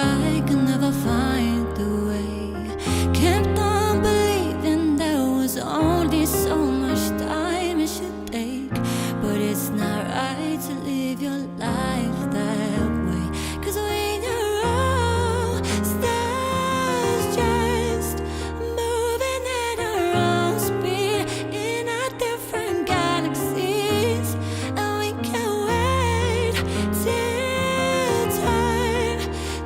I could never find the way. Kept on believing there was only so much time it should take. But it's not right to live your life that way. 'Cause when you're all stars just moving at our own speed in our different galaxies, and we can't wait till time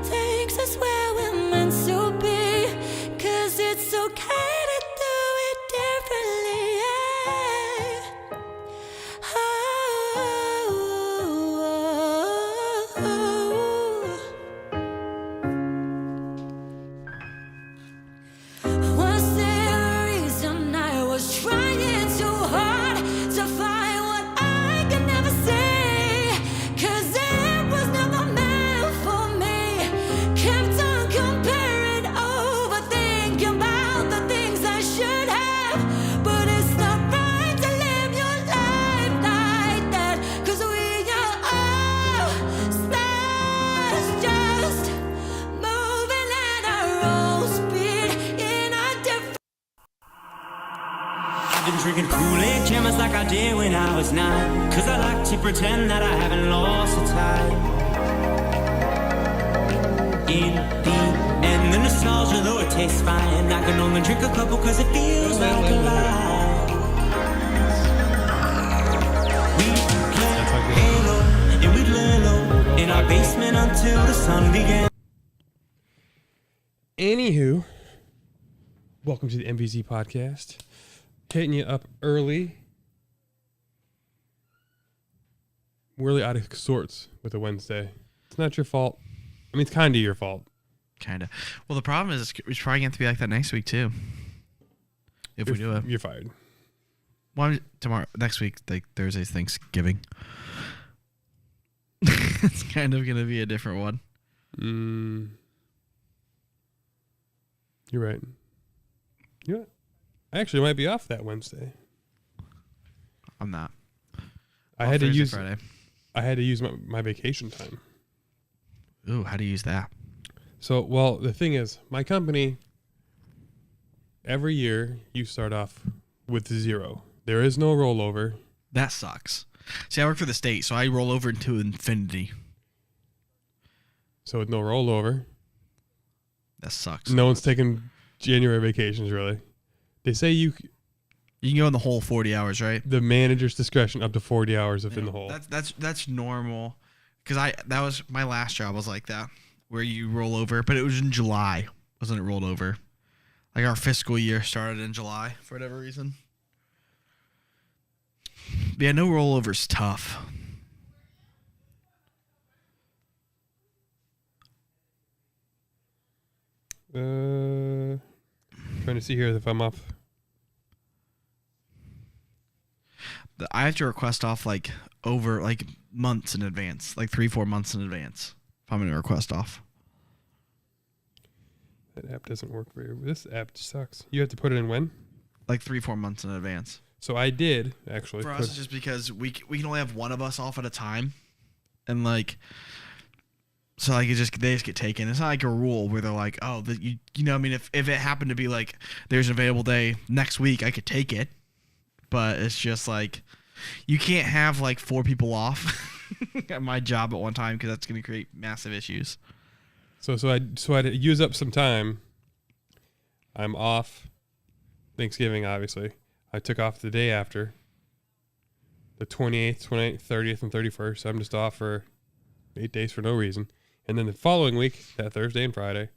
takes us where we're meant to be. 'Cause it's okay to do it differently, yeah. Was there a reason I was trying too hard to find what I could never see? 'Cause it was never meant for me. Kept on comparing, overthinking about the things I should have. But it's not right to live your life like that. 'Cause we are all stars just moving at our own speed in our different. I've been drinking Kool-Aid Jammers like I did when I was 9. 'Cause I like to pretend that I haven't lost the time. In the end, the nostalgia, though it tastes fine, I can only drink a couple 'cause it feels like a lie. We play Halo and we'd lay low in our basement until the sun began. Anywho, welcome to the MVZ podcast. Hitting you up early. We're really out of sorts with a Wednesday. It's not your fault. I mean, it's kind of your fault. Kind of. Well, the problem is it's probably going to be like that next week, too. If we do it. You're fired. Well, tomorrow, next week, like Thursday's Thanksgiving. It's kind of going to be a different one. You're right. You know what? I actually might be off that Wednesday. I'm not. I had to Thursday, use Friday. I had to use my vacation time. Ooh, how do you use that? So, well, the thing is, my company, every year you start off with 0. There is no rollover. That sucks. See, I work for the state, so I roll over into infinity. So with no rollover, That sucks. no one's taking January vacations, really. They say You can go in the whole 40 hours, right? the manager's discretion up to 40 hours within the whole. That's normal. Because that was my last job was like that, where you roll over, but it was in July, wasn't it? Rolled over, like our fiscal year started in July for whatever reason. But yeah, no rollover's tough. Trying to see here if I'm up. I have to request off like over like months in advance, like 3-4 months in advance. If I'm going to request off. That app doesn't work very well. This app sucks. You have to put it in when? Like 3-4 months in advance. So I did, actually. For us, it's just because we can only have one of us off at a time. And like, so like they just get taken. It's not like a rule where they're like, oh, you know, I mean, if it happened to be like there's an available day next week, I could take it. But it's just like you can't have like 4 people off at my job at one time because that's going to create massive issues. So I use up some time. I'm off Thanksgiving, obviously. I took off the day after, the 28th, 29th, 30th, and 31st. So I'm just off for 8 days for no reason. And then the following week, that Thursday and Friday.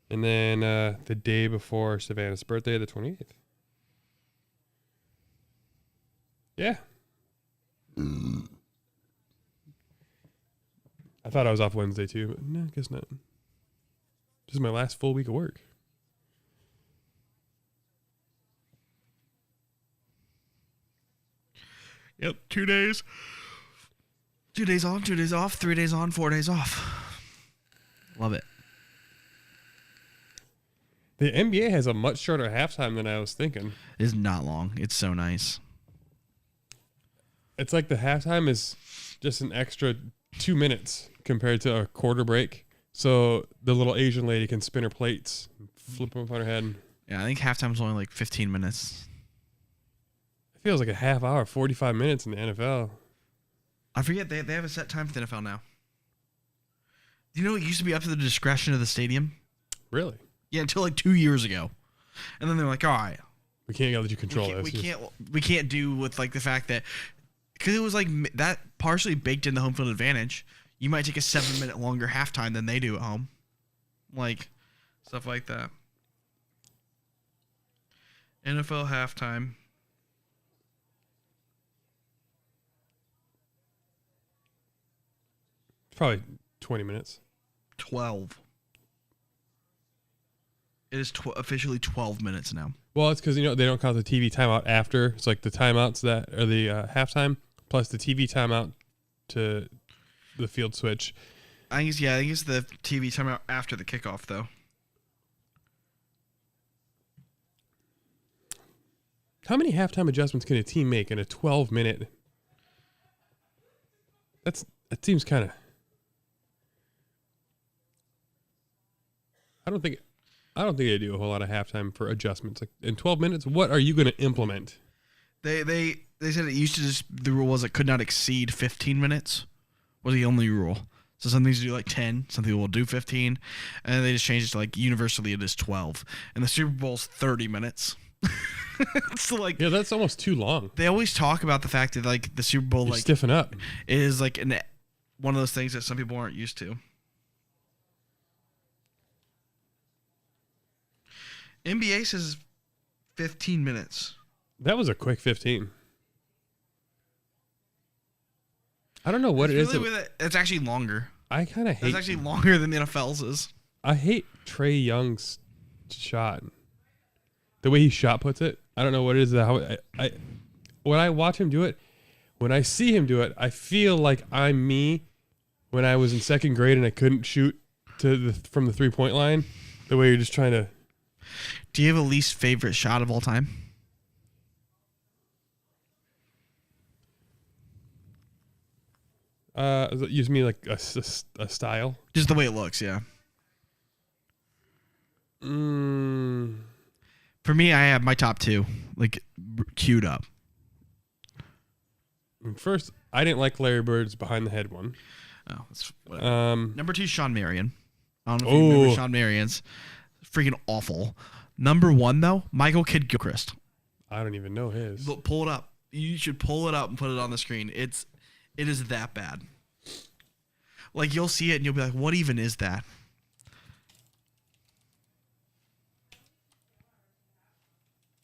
And then the day before Savannah's birthday, the 28th. Yeah. I thought I was off Wednesday too, but no, I guess not. This is my last full week of work. Yep, 2 days. 2 days on, 2 days off, 3 days on, 4 days off. Love it. The NBA has a much shorter halftime than I was thinking. It's not long. It's so nice. It's like the halftime is just an extra 2 minutes compared to a quarter break. So the little Asian lady can spin her plates, flip them on her head. Yeah, I think halftime was only like 15 minutes. It feels like a half hour, 45 minutes in the NFL. I forget they have a set time for the NFL now. Do you know it used to be up to the discretion of the stadium? Really? Yeah, until like 2 years ago, and then they're like, all right, We can't let you control this. we can't do with like the fact that because it was like that partially baked in the home field advantage. You might take a 7-minute longer halftime than they do at home, like stuff like that. NFL halftime. Probably 20 minutes. 12. It is officially 12 minutes now. Well, it's because, they don't count the TV timeout after. It's like the timeouts that are the halftime plus the TV timeout to the field switch. I think it's the TV timeout after the kickoff, though. How many halftime adjustments can a team make in a 12-minute? That seems kind of. I don't think they do a whole lot of halftime for adjustments. Like in 12 minutes, what are you going to implement? They said it used to just the rule was it could not exceed 15 minutes was the only rule. So some things do like 10, some people will do 15, and they just changed it to like universally it is 12. And the Super Bowl's 30 minutes. So like Yeah, that's almost too long. they always talk about the fact that like the Super Bowl You like stiffen up. is like one of those things that some people aren't used to. NBA says 15 minutes. That was a quick 15. I don't know what it is. It's actually longer. I kind of hate. It's actually longer than the NFL's is. I hate Trey Young's shot. The way he shot puts it. I don't know what it is. When I watch him do it, when I see him do it, I feel like I'm me when I was in second grade and I couldn't shoot from the 3-point line. The way you're just trying to. Do you have a least favorite shot of all time? Use me like a style. Just the way it looks, yeah. For me, I have my top two like queued up. First, I didn't like Larry Bird's behind the head one. Oh, that's whatever. Number 2, Sean Marion. I don't know if you remember Sean Marion's. Freaking awful. Number 1 though, Michael Kidd Gilchrist. I don't even know his. Look, pull it up. You should pull it up and put it on the screen. It is that bad. Like you'll see it and you'll be like, what even is that?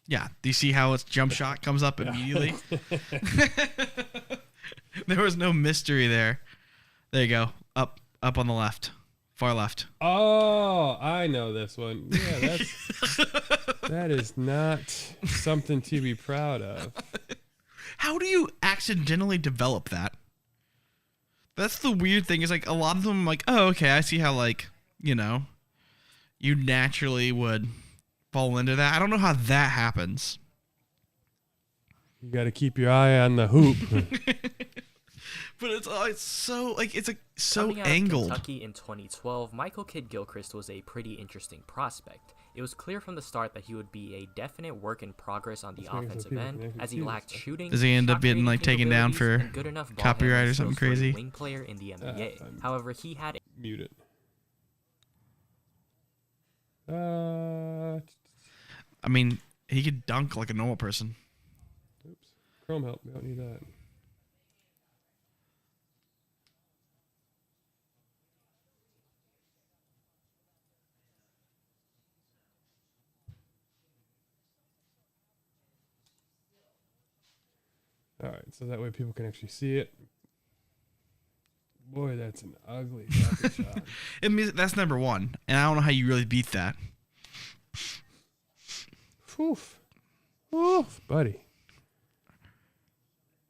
Yeah. Do you see how its jump shot comes up immediately? There was no mystery there. There you go. Up on the left. Far left. Oh, I know this one. Yeah, that is not something to be proud of. How do you accidentally develop that? That's the weird thing. Is like a lot of them like, oh, okay, I see how like, you naturally would fall into that. I don't know how that happens. You got to keep your eye on the hoop. But it's so like it's like so Coming out of angled. Kentucky in 2012, Michael Kidd Gilchrist was a pretty interesting prospect. It was clear from the start that he would be a definite work in progress on the offensive end, as he lacked shooting. Does he end up shot getting like creating taken down capabilities, for and good enough ball copyright handling or something skills for a crazy? wing player in the NBA. However, he had Mute it. I mean, he could dunk like a normal person. Oops. Chrome help. We don't need that. All right, so that way people can actually see it. Boy, that's an ugly fucking shot. I mean, that's number 1, and I don't know how you really beat that. Oof. Oof, buddy.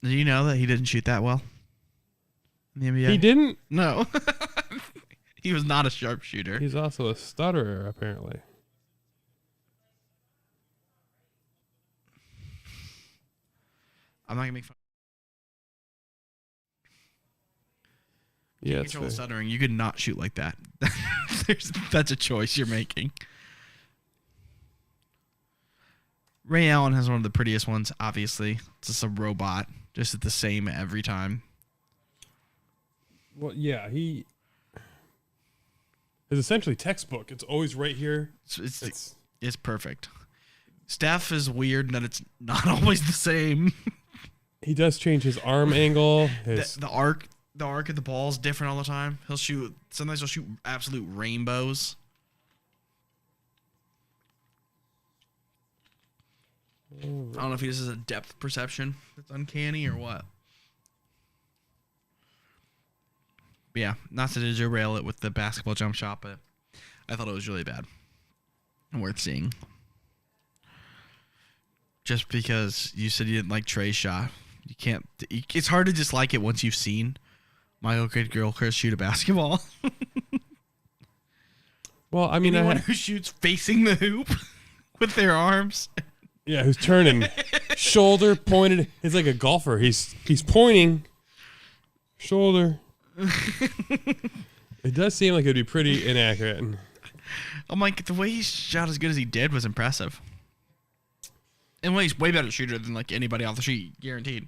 Did you know that he didn't shoot that well in the NBA? He didn't? No. He was not a sharpshooter. He's also a stutterer, apparently. I'm not gonna make fun. Yeah, control the stuttering. You could not shoot like that. That's a choice you're making. Ray Allen has one of the prettiest ones, obviously. It's just a robot. Just the same every time. Well, yeah, he is essentially textbook. It's always right here. It's perfect. Steph is weird in that it's not always the same. He does change his arm angle. The arc of the ball is different all the time. Sometimes he'll shoot absolute rainbows. I don't know if he just has a depth perception that's uncanny or what. But yeah, not to derail it with the basketball jump shot, but I thought it was really bad and worth seeing. Just because you said you didn't like Trey's shot. You can't. It's hard to dislike it once you've seen Michael Kidd-Gilchrist shoot a basketball. Well, I mean, anyone who shoots facing the hoop with their arms. Yeah, who's turning, shoulder pointed. It's like a golfer. He's pointing, shoulder. It does seem like it'd be pretty inaccurate. I'm like, the way he shot as good as he did was impressive. And he's way better shooter than like anybody off the street, guaranteed.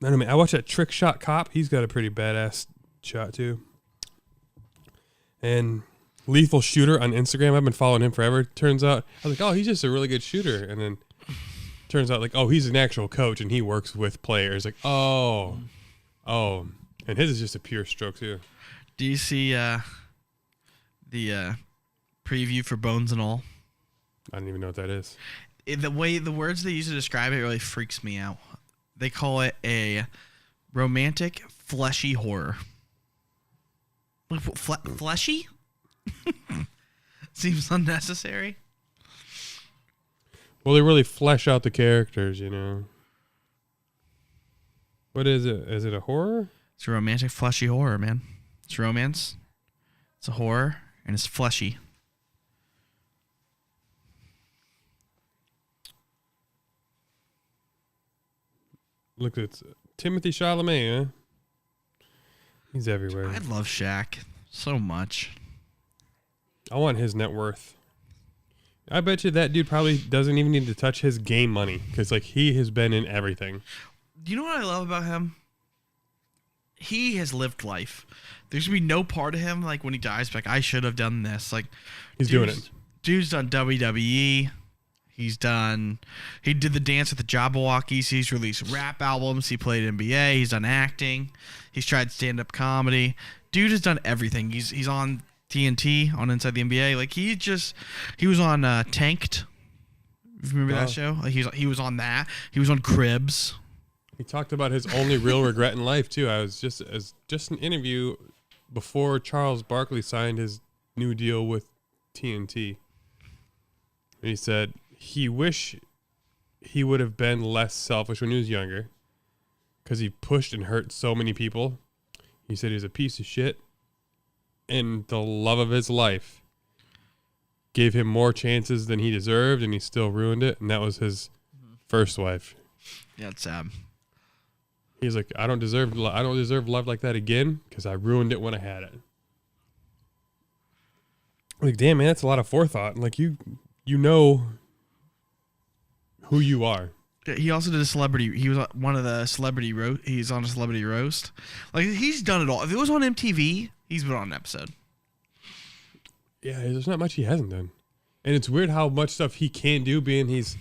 I mean, I watched that Trick Shot Cop. He's got a pretty badass shot too. And Lethal Shooter on Instagram. I've been following him forever. Turns out, I was like, oh, he's just a really good shooter. And then turns out, like, oh, he's an actual coach and he works with players. Like, oh. And his is just a pure stroke too. Do you see the preview for Bones and All? I don't even know what that is. The words they use to describe it really freaks me out. They call it a romantic, fleshy horror. Fleshy? Seems unnecessary. Well, they really flesh out the characters, you know. What is it? Is it a horror? It's a romantic, fleshy horror, man. It's romance. It's a horror, and it's fleshy. Look, it's Timothy Chalamet, huh? He's everywhere. I love Shaq so much. I want his net worth. I bet you that dude probably doesn't even need to touch his game money because, like, he has been in everything. Do you know what I love about him? He has lived life. There's gonna be no part of him like when he dies, like I should have done this. Like he's doing it. Dude's done WWE. He did the dance with the Jabberwockies. He's released rap albums. He played NBA. He's done acting. He's tried stand-up comedy. Dude has done everything. He's on TNT on Inside the NBA. Like he was on Tanked. Remember that show? Like he was on that. He was on Cribs. He talked about his only real regret in life too. I was just an interview before Charles Barkley signed his new deal with TNT. And he said he wished he would have been less selfish when he was younger because he pushed and hurt so many people. He said he was a piece of shit, and the love of his life gave him more chances than he deserved, and he still ruined it. And that was his first wife. Yeah, it's sad. He's like, I don't deserve love like that again because I ruined it when I had it. Like, damn, man, that's a lot of forethought. Like, you know who you are. He also did a celebrity. He was one of the celebrity he's on a celebrity roast. Like, he's done it all. If it was on MTV, he's been on an episode. Yeah, there's not much he hasn't done. And it's weird how much stuff he can do being he's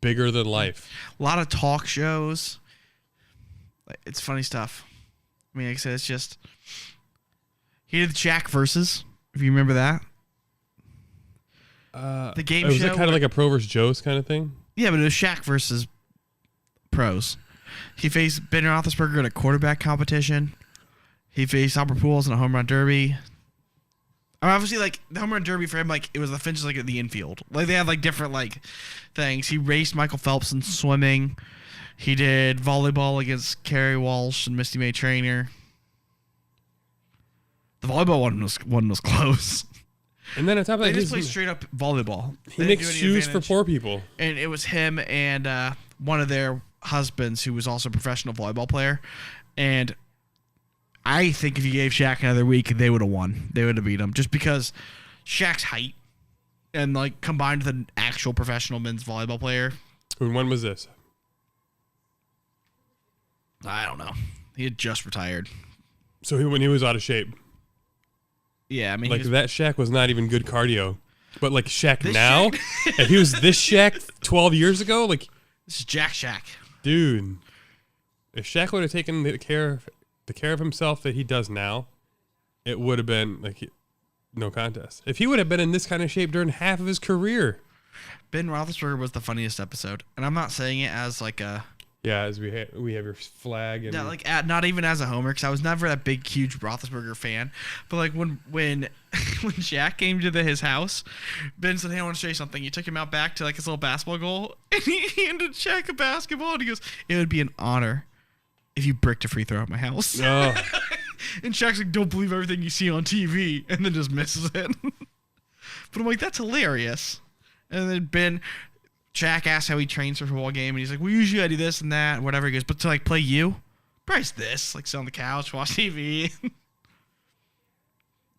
bigger than life. A lot of talk shows. It's funny stuff. I mean, like I said, it's just... He did the Shaq Versus, if you remember that. The game show. Was it kind of like a Pro versus Joe's kind of thing? Yeah, but it was Shaq versus pros. He faced Ben Roethlisberger in a quarterback competition. He faced Albert Pujols in a home run derby. I mean, obviously, like, the home run derby for him, like, it was the fences, like, at the infield. Like, they had, like, different, like, things. He raced Michael Phelps in swimming. He did volleyball against Kerry Walsh and Misty May Trainer. The volleyball one was close. And then on top of that, they just played straight up volleyball. He makes shoes for poor people. And it was him and one of their husbands who was also a professional volleyball player, and I think if you gave Shaq another week, they would have won. They would have beat him just because Shaq's height and like combined with an actual professional men's volleyball player. And when was this? I don't know. He had just retired. So when he was out of shape. Yeah, I mean, Like that Shaq was not even good cardio. But like Shaq This now, if he was this Shaq 12 years ago, like, this is Jack Shaq. dude, if Shaq would have taken the care of himself that he does now, it would have been like no contest. If he would have been in this kind of shape during half of his career. Ben Roethlisberger was the funniest episode, and I'm not saying it as like a Yeah, as we have your flag and not even as a homer, because I was never that big, huge Roethlisberger fan. But like when when Shaq came to his house, Ben said, "Hey, I want to show you something." He took him out back to like his little basketball goal, and he handed Shaq a basketball, and he goes, "It would be an honor if you bricked a free throw at my house." oh, And Shaq's like, "Don't believe everything you see on TV," and then just misses it. But I'm like, that's hilarious. And then Shaq asks how he trains for a football game, and he's like, "Well, usually I do this and that, whatever." He goes, "But to like play you, Bryce, this like sit on the couch, watch TV."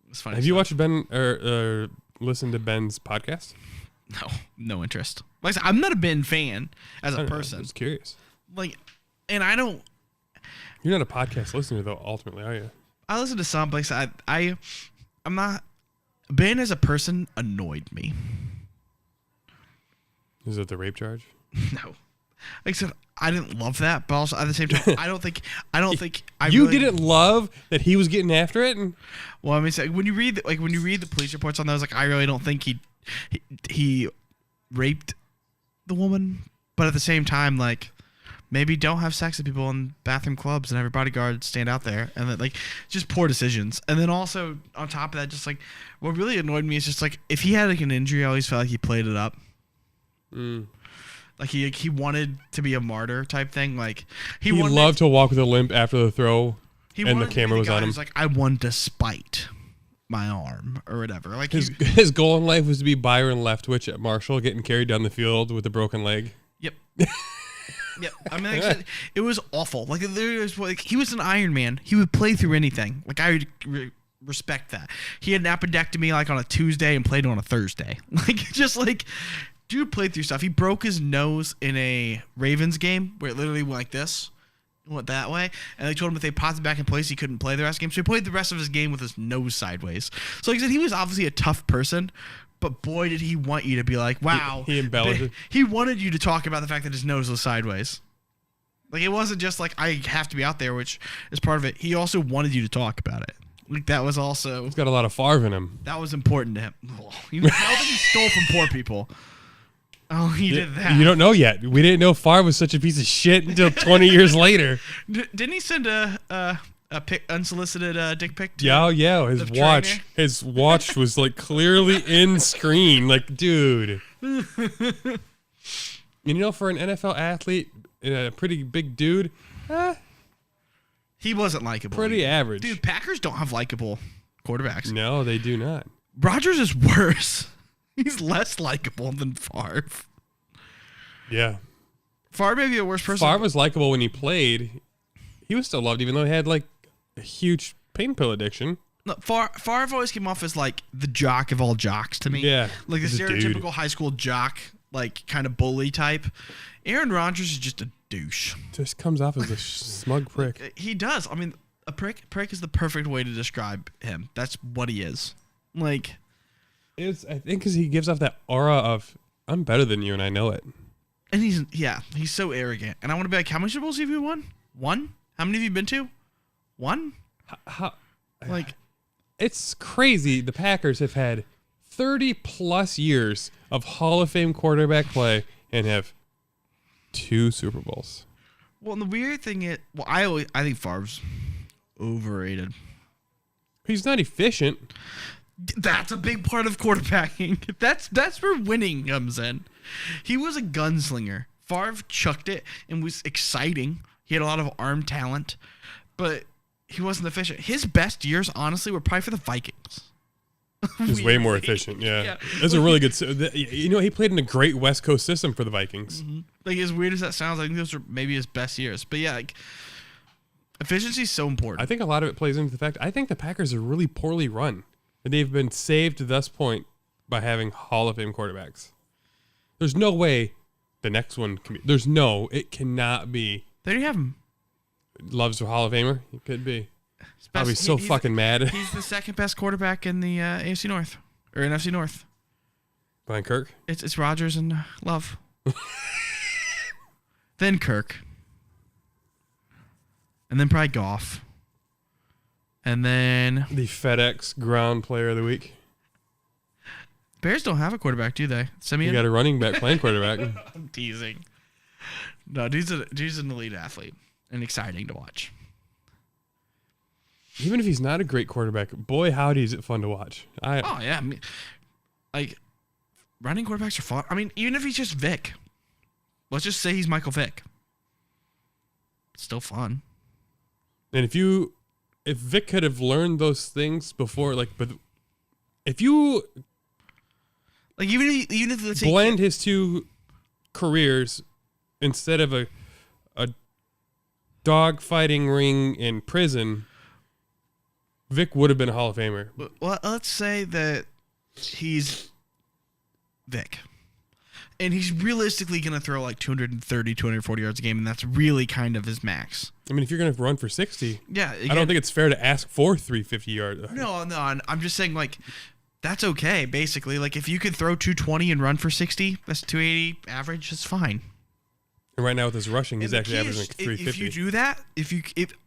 It's funny. have you watched Ben or listened to Ben's podcast? No interest. Like I said, I'm not a Ben fan as I a don't know, person. I'm just curious. Like, and I don't. You're not a podcast listener though, ultimately, are you? I listen to some, but I'm not. Ben as a person annoyed me. Is it the rape charge? No. Like I said, I didn't love that, but also at the same time, I don't think I You really, didn't love that he was getting after it, and Well, I mean, it's like, when you read the police reports on those, like I really don't think he raped the woman, but at the same time, like maybe don't have sex with people in bathroom clubs and have your bodyguard stand out there, and then like just poor decisions. And then also on top of that, just like what really annoyed me is just like if he had like an injury, I always felt like he played it up. Like he wanted to be a martyr type thing. Like he loved to walk with a limp after the throw, and the camera was on him. He's like, I won despite my arm or whatever. Like His goal in life was to be Byron Leftwich at Marshall, getting carried down the field with a broken leg. Yep. Yep. I mean, like I said, it was awful. Like he was an Iron Man. He would play through anything. Like I would respect that. He had an appendectomy like on a Tuesday and played on a Thursday. Like just like. Dude played through stuff. He broke his nose in a Ravens game where it literally went like this, went that way, and they told him if they popped it back in place, he couldn't play the rest of the game. So he played the rest of his game with his nose sideways. So like I said, he was obviously a tough person, but boy, did he want you to be like, wow. He embellished it. He wanted you to talk about the fact that his nose was sideways. Like it wasn't just like I have to be out there, which is part of it. He also wanted you to talk about it. Like that was also. He's got a lot of Favre in him. That was important to him. I don't think he stole from poor people. Oh, he did that. You don't know yet. We didn't know Favre was such a piece of shit until 20 years later. Didn't he send a unsolicited dick pic to Yeah. His watch was like clearly in screen. Like, dude. You know, for an NFL athlete, a pretty big dude, he wasn't likable. pretty average. Dude, Packers don't have likable quarterbacks. No, they do not. Rodgers is worse. He's less likable than Favre. Yeah. Favre may be a worse person. Favre was likable when he played. He was still loved, even though he had like a huge pain pill addiction. No, Favre always came off as like the jock of all jocks to me. Yeah. Like the he's a stereotypical dude. high school jock, like kind of bully type. Aaron Rodgers is just a douche. Just comes off as a smug prick. He does. I mean, a prick is the perfect way to describe him. That's what he is. Like, I think because he gives off that aura of, I'm better than you and I know it. and he's so arrogant. And I want to be like, how many Super Bowls have you won? One? How many have you been to? One? How, Like, it's crazy. The Packers have had 30 plus years of Hall of Fame quarterback play and have 2 Super Bowls. well, and the weird thing is, I think Favre's overrated. He's not efficient. That's a big part of quarterbacking. That's where winning comes in. He was a gunslinger. Favre chucked it and was exciting. He had a lot of arm talent, but he wasn't efficient. His best years, honestly, were probably for the Vikings. He's way more efficient. Yeah. Yeah. That's a really good. He played in a great West Coast system for the Vikings. Mm-hmm. Like, as weird as that sounds, I think those are maybe his best years. But yeah, like, efficiency is so important. I think a lot of it plays into the fact I think the Packers are really poorly run, and they've been saved to this point by having Hall of Fame quarterbacks. There's no way the next one can be. It cannot be. There you have him. Love's a Hall of Famer. It could be. I'll be He's fucking mad. He's the second best quarterback in the AFC North or NFC North. Brian Kirk. It's Rodgers and Love. Then Kirk. And then probably Goff. And then The FedEx Ground Player of the Week. Bears don't have a quarterback, do they? You got a running back playing quarterback. I'm teasing. No, dude's an elite athlete and exciting to watch. Even if he's not a great quarterback, boy, howdy is it fun to watch. Oh, yeah. I mean, like, running quarterbacks are fun. I mean, even if he's just Vic. Let's just say he's Michael Vick. It's still fun. And if Vic could have learned those things before, but if you like even if let's blend his two careers instead of a dog fighting ring in prison, Vic would have been a Hall of Famer. Well, let's say that he's Vic. And he's realistically going to throw like 230, 240 yards a game, and that's really kind of his max. I mean, if you're going to run for 60, yeah, again, I don't think it's fair to ask for 350 yards. No, I'm just saying, like, that's okay, basically. Like, if you can throw 220 and run for 60, that's 280 average, that's fine. And right now with his rushing, he's And actually averaging like 350. If you do that, if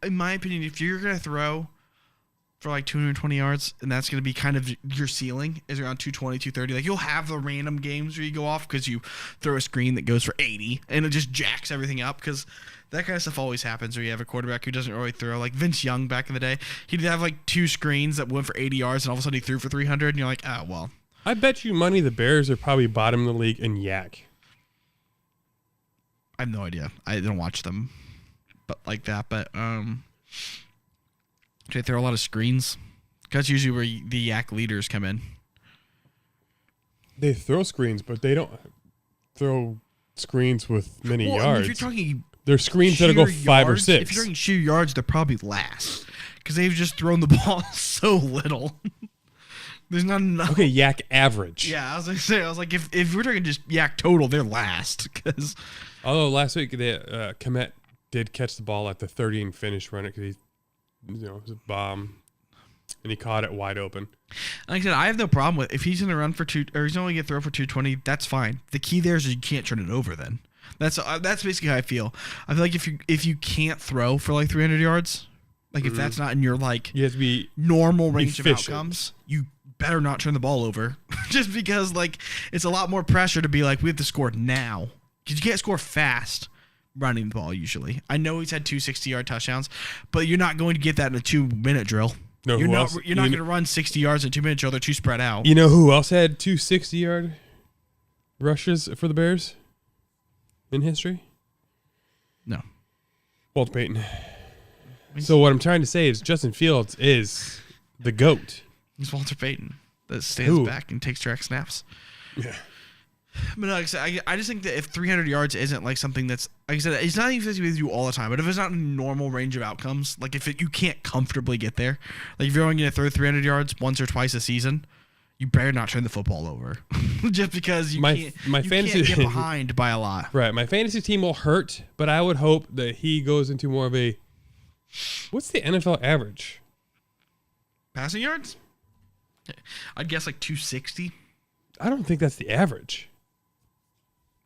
in my opinion, if you're going to throw for like 220 yards, and that's going to be kind of your ceiling, is around 220, 230. Like, you'll have the random games where you go off because you throw a screen that goes for 80, and it just jacks everything up, because that kind of stuff always happens where you have a quarterback who doesn't really throw. Like Vince Young back in the day, he'd have like two screens that went for 80 yards, and all of a sudden he threw for 300, and you're like, oh, well. I bet you money the Bears are probably bottom of the league in yak. I have no idea. I don't watch them but like that, but do they throw a lot of screens? That's usually where the yak leaders come in. They throw screens, but they don't throw screens with many yards. I mean, if you're talking, they're screens that'll go 5 or 6. If you're talking sheer yards, they're probably last because they've just thrown the ball so little. There's not enough. Okay, yak average. Yeah, I was gonna say. I was like, if we're talking just yak total, they're last. Because although last week Komet did catch the ball at the 30 and finish run it because it was a bomb, and he caught it wide open. Like I said, I have no problem with if he's going to run for or he's only going to throw for 220. That's fine. The key there is you can't turn it over. Then that's basically how I feel. I feel like if you can't throw for like 300 yards, like if that's not in your like you have to be normal range efficient. of outcomes, you better not turn the ball over. Just because like it's a lot more pressure to be like we have to score now because you can't score fast running the ball usually. I know he's had 2 60-yard touchdowns, but you're not going to get that in a 2-minute drill. No, you're not going to run 60 yards in a 2-minute drill. They're too spread out. You know who else had 2 60-yard rushes for the Bears in history? No. Walter Payton. So what I'm trying to say is Justin Fields is the GOAT. He's Walter Payton that stands back and takes track snaps. Yeah. But no, like I said, I just think that if 300 yards isn't like something that's, like I said, it's not even with you all the time, but if it's not a normal range of outcomes, like if you can't comfortably get there, like if you're only going to throw 300 yards once or twice a season, you better not turn the football over. Just because you can't get behind by a lot. Right. My fantasy team will hurt, but I would hope that he goes into more of a, what's the NFL average? Passing yards? I'd guess like 260. I don't think that's the average.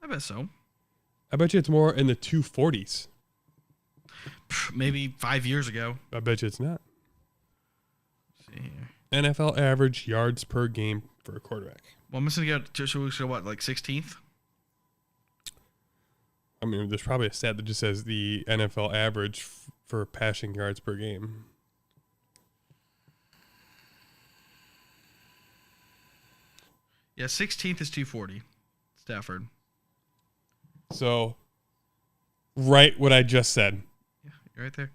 I bet so. I bet you it's more in the 240s. Maybe 5 years ago. I bet you it's not. Let's see here. NFL average yards per game for a quarterback. Well, I'm just going to go what, like 16th? I mean, there's probably a stat that just says the NFL average for passing yards per game. Yeah, 16th is 240. Stafford. So, right what I just said. Yeah, you're right there.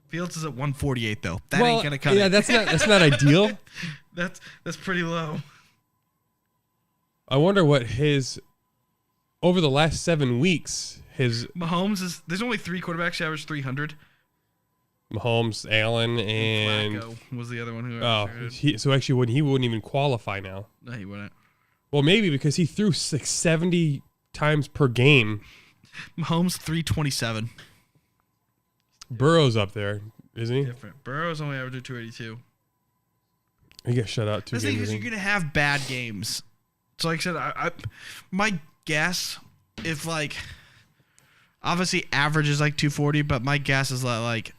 Fields is at 148 though. That ain't gonna cut it. Yeah, that's not ideal. That's pretty low. I wonder what his over the last 7 weeks. His Mahomes is. There's only 3 quarterbacks who average 300. Mahomes, Allen, and Flacco was the other one who. so actually, he wouldn't even qualify now. No, he wouldn't. Well, maybe because he threw 70 times per game. Mahomes 327. Burrow's up there, isn't he? Different. Burrow's only averaging 282. He got shut out 2 The games. thing is, you're gonna have bad games. So, like I said, I my guess, if like, obviously average is like 240, but my guess is that like,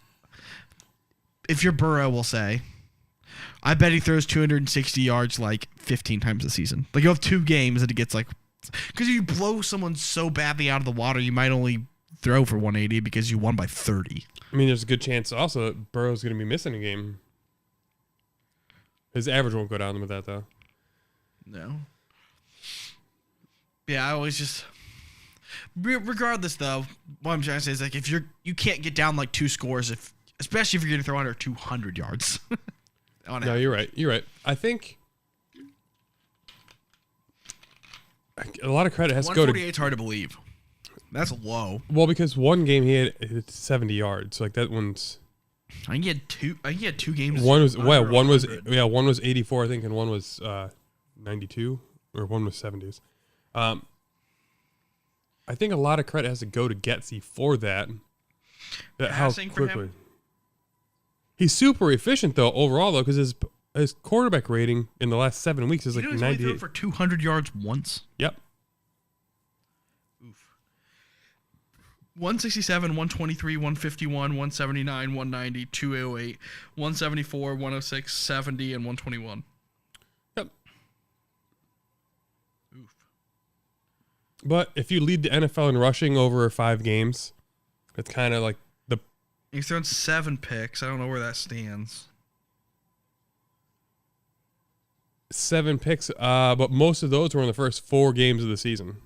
if you're Burrow, we'll say, I bet he throws 260 yards like 15 times a season. Like you'll have 2 games that it gets like, because if you blow someone so badly out of the water, you might only throw for 180 because you won by 30. I mean, there's a good chance also that Burrow's going to be missing a game. His average won't go down with that, though. No. Yeah, I always just... Regardless, though, what I'm trying to say is, like, if you can't get down, like, 2 scores, especially if you're going to throw under 200 yards. No, you're right. You're right. I think a lot of credit has to go to... 148 is hard to believe. That's low. Well, because one game he had 70 yards. So like that one's... I think he had 2 games. One was 100. one was 84, I think, and one was 92, or one was 70s. I think a lot of credit has to go to Getsy for that. How Passing for quickly him? he's super efficient though overall though, because his quarterback rating in the last 7 weeks is like he's only 98. thrown for 200 yards once. Yep. Oof. 167, 123, 151, 179, 190, 208, 174, 106, 70, and 121. Yep. Oof. But if you lead the NFL in rushing over 5 games, it's kind of like the... He's thrown 7 picks. I don't know where that stands. 7 picks, but most of those were in the first 4 games of the season.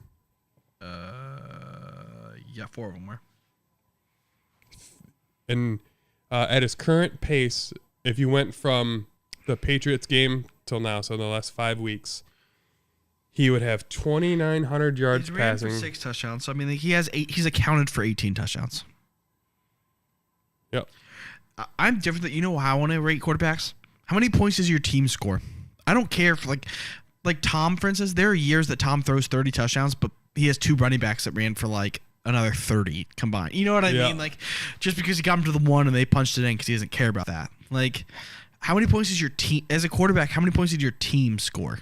Yeah, 4 of them were. And at his current pace, if you went from the Patriots game till now, so in the last 5 weeks, he would have 2,900 yards He's ran passing. for 6 touchdowns. So I mean, like, he has 8. He's accounted for 18 touchdowns. Yep. I'm different. That you know how I want to rate quarterbacks. How many points does your team score? I don't care if like Tom, for instance. There are years that Tom throws 30 touchdowns, but he has 2 running backs that ran for like another 30 combined. You know what I mean? Like, just because he got him to the 1 and they punched it in because he doesn't care about that. Like, how many points does your team, as a quarterback, how many points did your team score?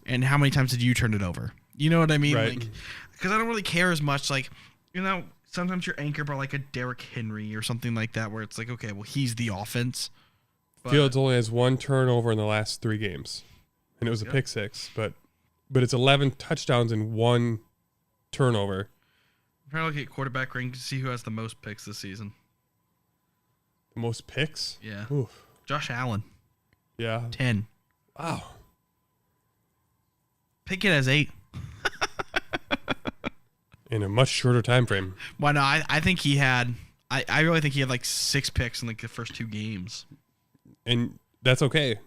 And how many times did you turn it over? You know what I mean? Right. Like, because I don't really care as much. Like, you know, sometimes you're anchored by like a Derrick Henry or something like that, where it's like, okay, well, he's the offense. But Fields only has 1 turnover in the last 3 games, and it was a pick 6. But it's 11 touchdowns and 1 turnover. I'm trying to look at quarterback rank to see who has the most picks this season. The most picks? Yeah. Oof. Josh Allen, Yeah. 10. Wow. Pickett has 8. In a much shorter time frame. Why no? I think he had. I really think he had like 6 picks in like the first 2 games. And that's okay.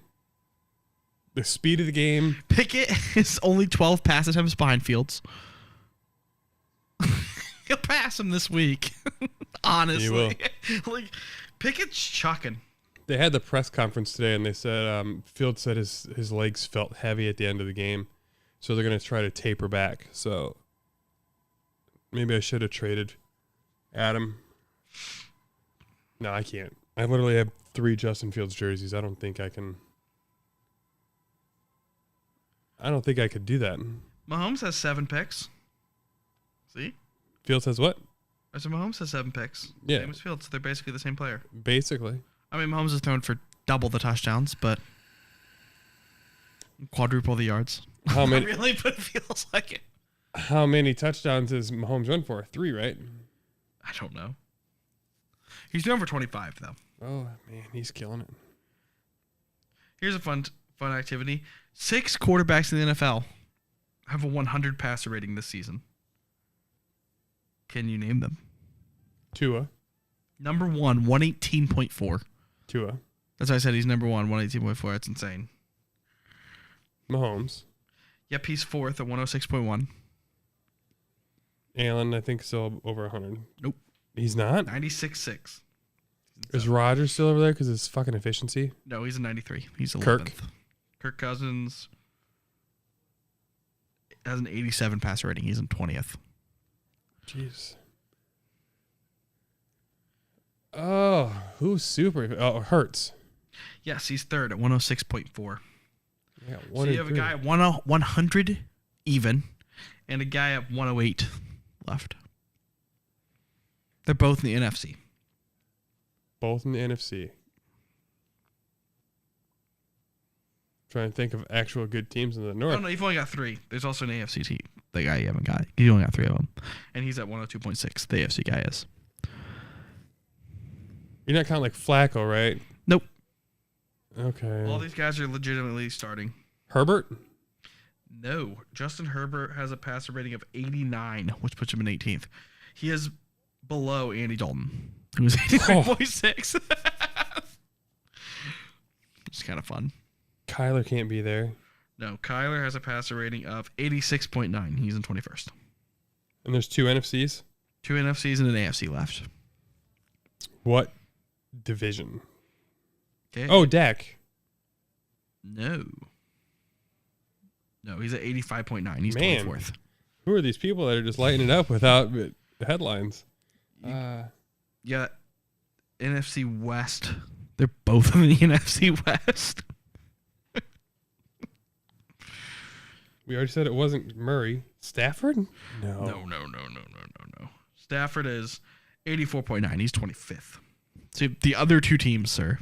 The speed of the game. Pickett is only 12 pass attempts behind Fields. He'll pass him this week. Honestly. He will. Like, Pickett's chucking. They had the press conference today, and they said Fields said his legs felt heavy at the end of the game, so they're going to try to taper back. So maybe I should have traded Adam. No, I can't. I literally have 3 Justin Fields jerseys. I don't think I can. I don't think I could do that. Mahomes has 7 picks. See? Fields has what? I said Mahomes has 7 picks. Yeah. Same as Fields. So they're basically the same player. Basically. I mean, Mahomes has thrown for double the touchdowns, but quadruple the yards. How many? Really? But it feels like it. How many touchdowns has Mahomes run for? 3, right? I don't know. He's doing for 25, though. Oh man, he's killing it. Here's a fun activity. 6 quarterbacks in the NFL have a 100 passer rating this season. Can you name them? Tua. Number 1, 118.4. Tua. That's why I said he's number 1, 118.4. That's insane. Mahomes. Yep, he's 4th at 106.1. Allen, I think, still over 100. Nope. He's not? 96.6. Is Rodgers still over there because of his fucking efficiency? No, he's a 93. He's 11th. Kirk. Kirk Cousins has an 87 passer rating. He's in 20th. Jeez. Oh, who's super? Oh, Hurts. Yes, he's 3rd at 106.4. Yeah, So you have a guy at 100 even and a guy at 108 left. They're both in the NFC. Both in the NFC. Trying to think of actual good teams in the North. Oh, no, you've only got 3. There's also an AFC team. The guy you haven't got. You only got 3 of them. And he's at 102.6. The AFC guy is. You're not counting like Flacco, right? Nope. Okay. All these guys are legitimately starting. Herbert? No. Justin Herbert has a passer rating of 89, which puts him in 18th. He is below Andy Dalton, who is 83.6. It's kind of fun. Kyler can't be there. No, Kyler has a passer rating of 86.9. He's in 21st. And there's 2 NFCs? 2 NFCs and an AFC left. What division? Okay. Oh, Dak. No. No, he's at 85.9. He's Man. 24th. Who are these people that are just lighting it up without headlines? Yeah, NFC West. They're both in the NFC West. We already said it wasn't Murray. Stafford? No. No. Stafford is 84.9. He's 25th. So the other 2 teams, sir.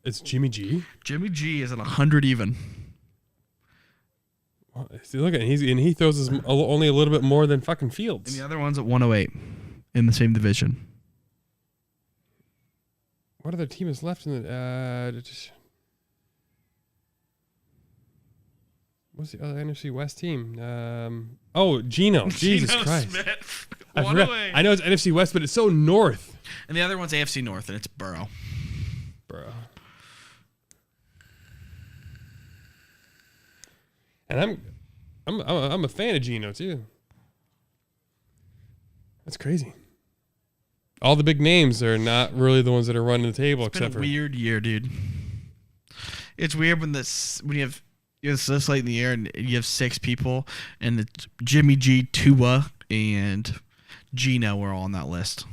It's Jimmy G. Jimmy G is at 100 even. Well, see, look at he throws his only a little bit more than fucking And Fields. the other one's at 108 in the same division. What other team is left in the? What's the other NFC West team? Geno. Jesus Geno Christ. Smith. I forgot. I know it's NFC West, but it's so north. And the other one's AFC North, and it's Burrow. Bro. And I'm a fan of Geno too. That's crazy. All the big names are not really the ones that are running the table, It's been except a weird year, dude. It's weird when you're this late in the year and you have 6 people, and it's Jimmy G, Tua, and Geno are all on that list.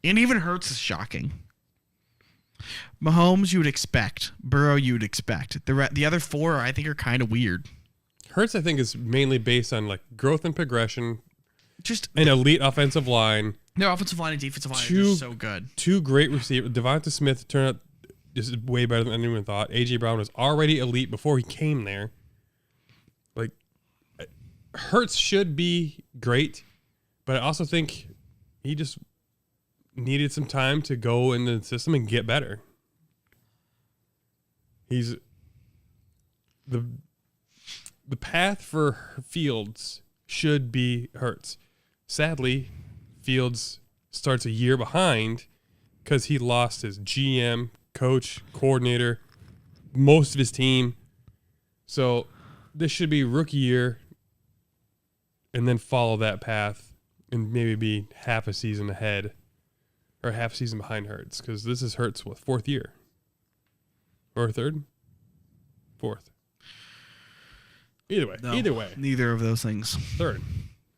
And even Hurts is shocking. Mahomes, you would expect. Burrow, you would expect. The other 4, I think, are kind of weird. Hurts, I think, is mainly based on like growth and progression, Just an elite offensive line. their offensive line and defensive line are just so good. 2 great receivers. Devonta Smith turned out just way better than anyone thought. AJ Brown was already elite before he came there. Like, Hurts should be great, but I also think he just needed some time to go into the system and get better. He's the path for Fields should be Hurts. Sadly, Fields starts a year behind because he lost his GM, coach, coordinator, most of his team. So this should be rookie year and then follow that path and maybe be half a season ahead or half a season behind Hurts, because this is Hurts' 4th year? Or 3rd? 4th. Either way. Neither of those things. 3rd.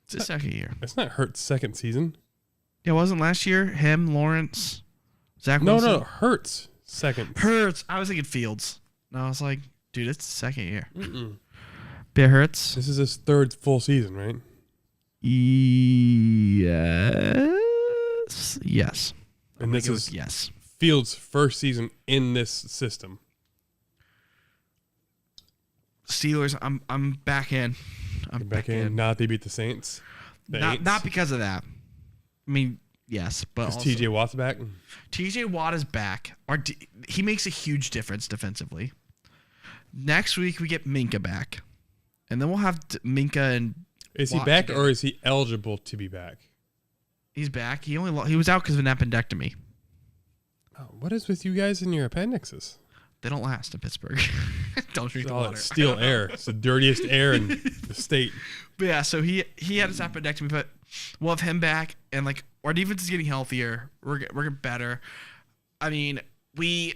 It's his 2nd year. It's not Hurts' 2nd season. Yeah, wasn't last year him, Lawrence, Zach No, Wilson? no, Hurts' 2nd. Hurts. I was thinking Fields. No, I was like, dude, it's the 2nd year. Mm-mm. Bear Hurts. This is his 3rd full season, right? Yes. And this is yes. Fields' first season in this system. Steelers. I'm back in. I'm Back in. Not they beat the Saints. Not because of that. I mean, yes, but Because also, TJ Watt's back. TJ Watt is back. He makes a huge difference defensively. Next week we get Minka back, and then we'll have Minka and. Is he Watt back together. or is he eligible to be back? He's back. He was out because of an appendectomy. Oh, what is with you guys and your appendixes? They don't last in Pittsburgh. Don't drink the Oh, water. it's steel air. It's the dirtiest air in the state. But yeah, so he had his appendectomy, but we'll have him back, and like our defense is getting healthier. We're getting better. I mean, we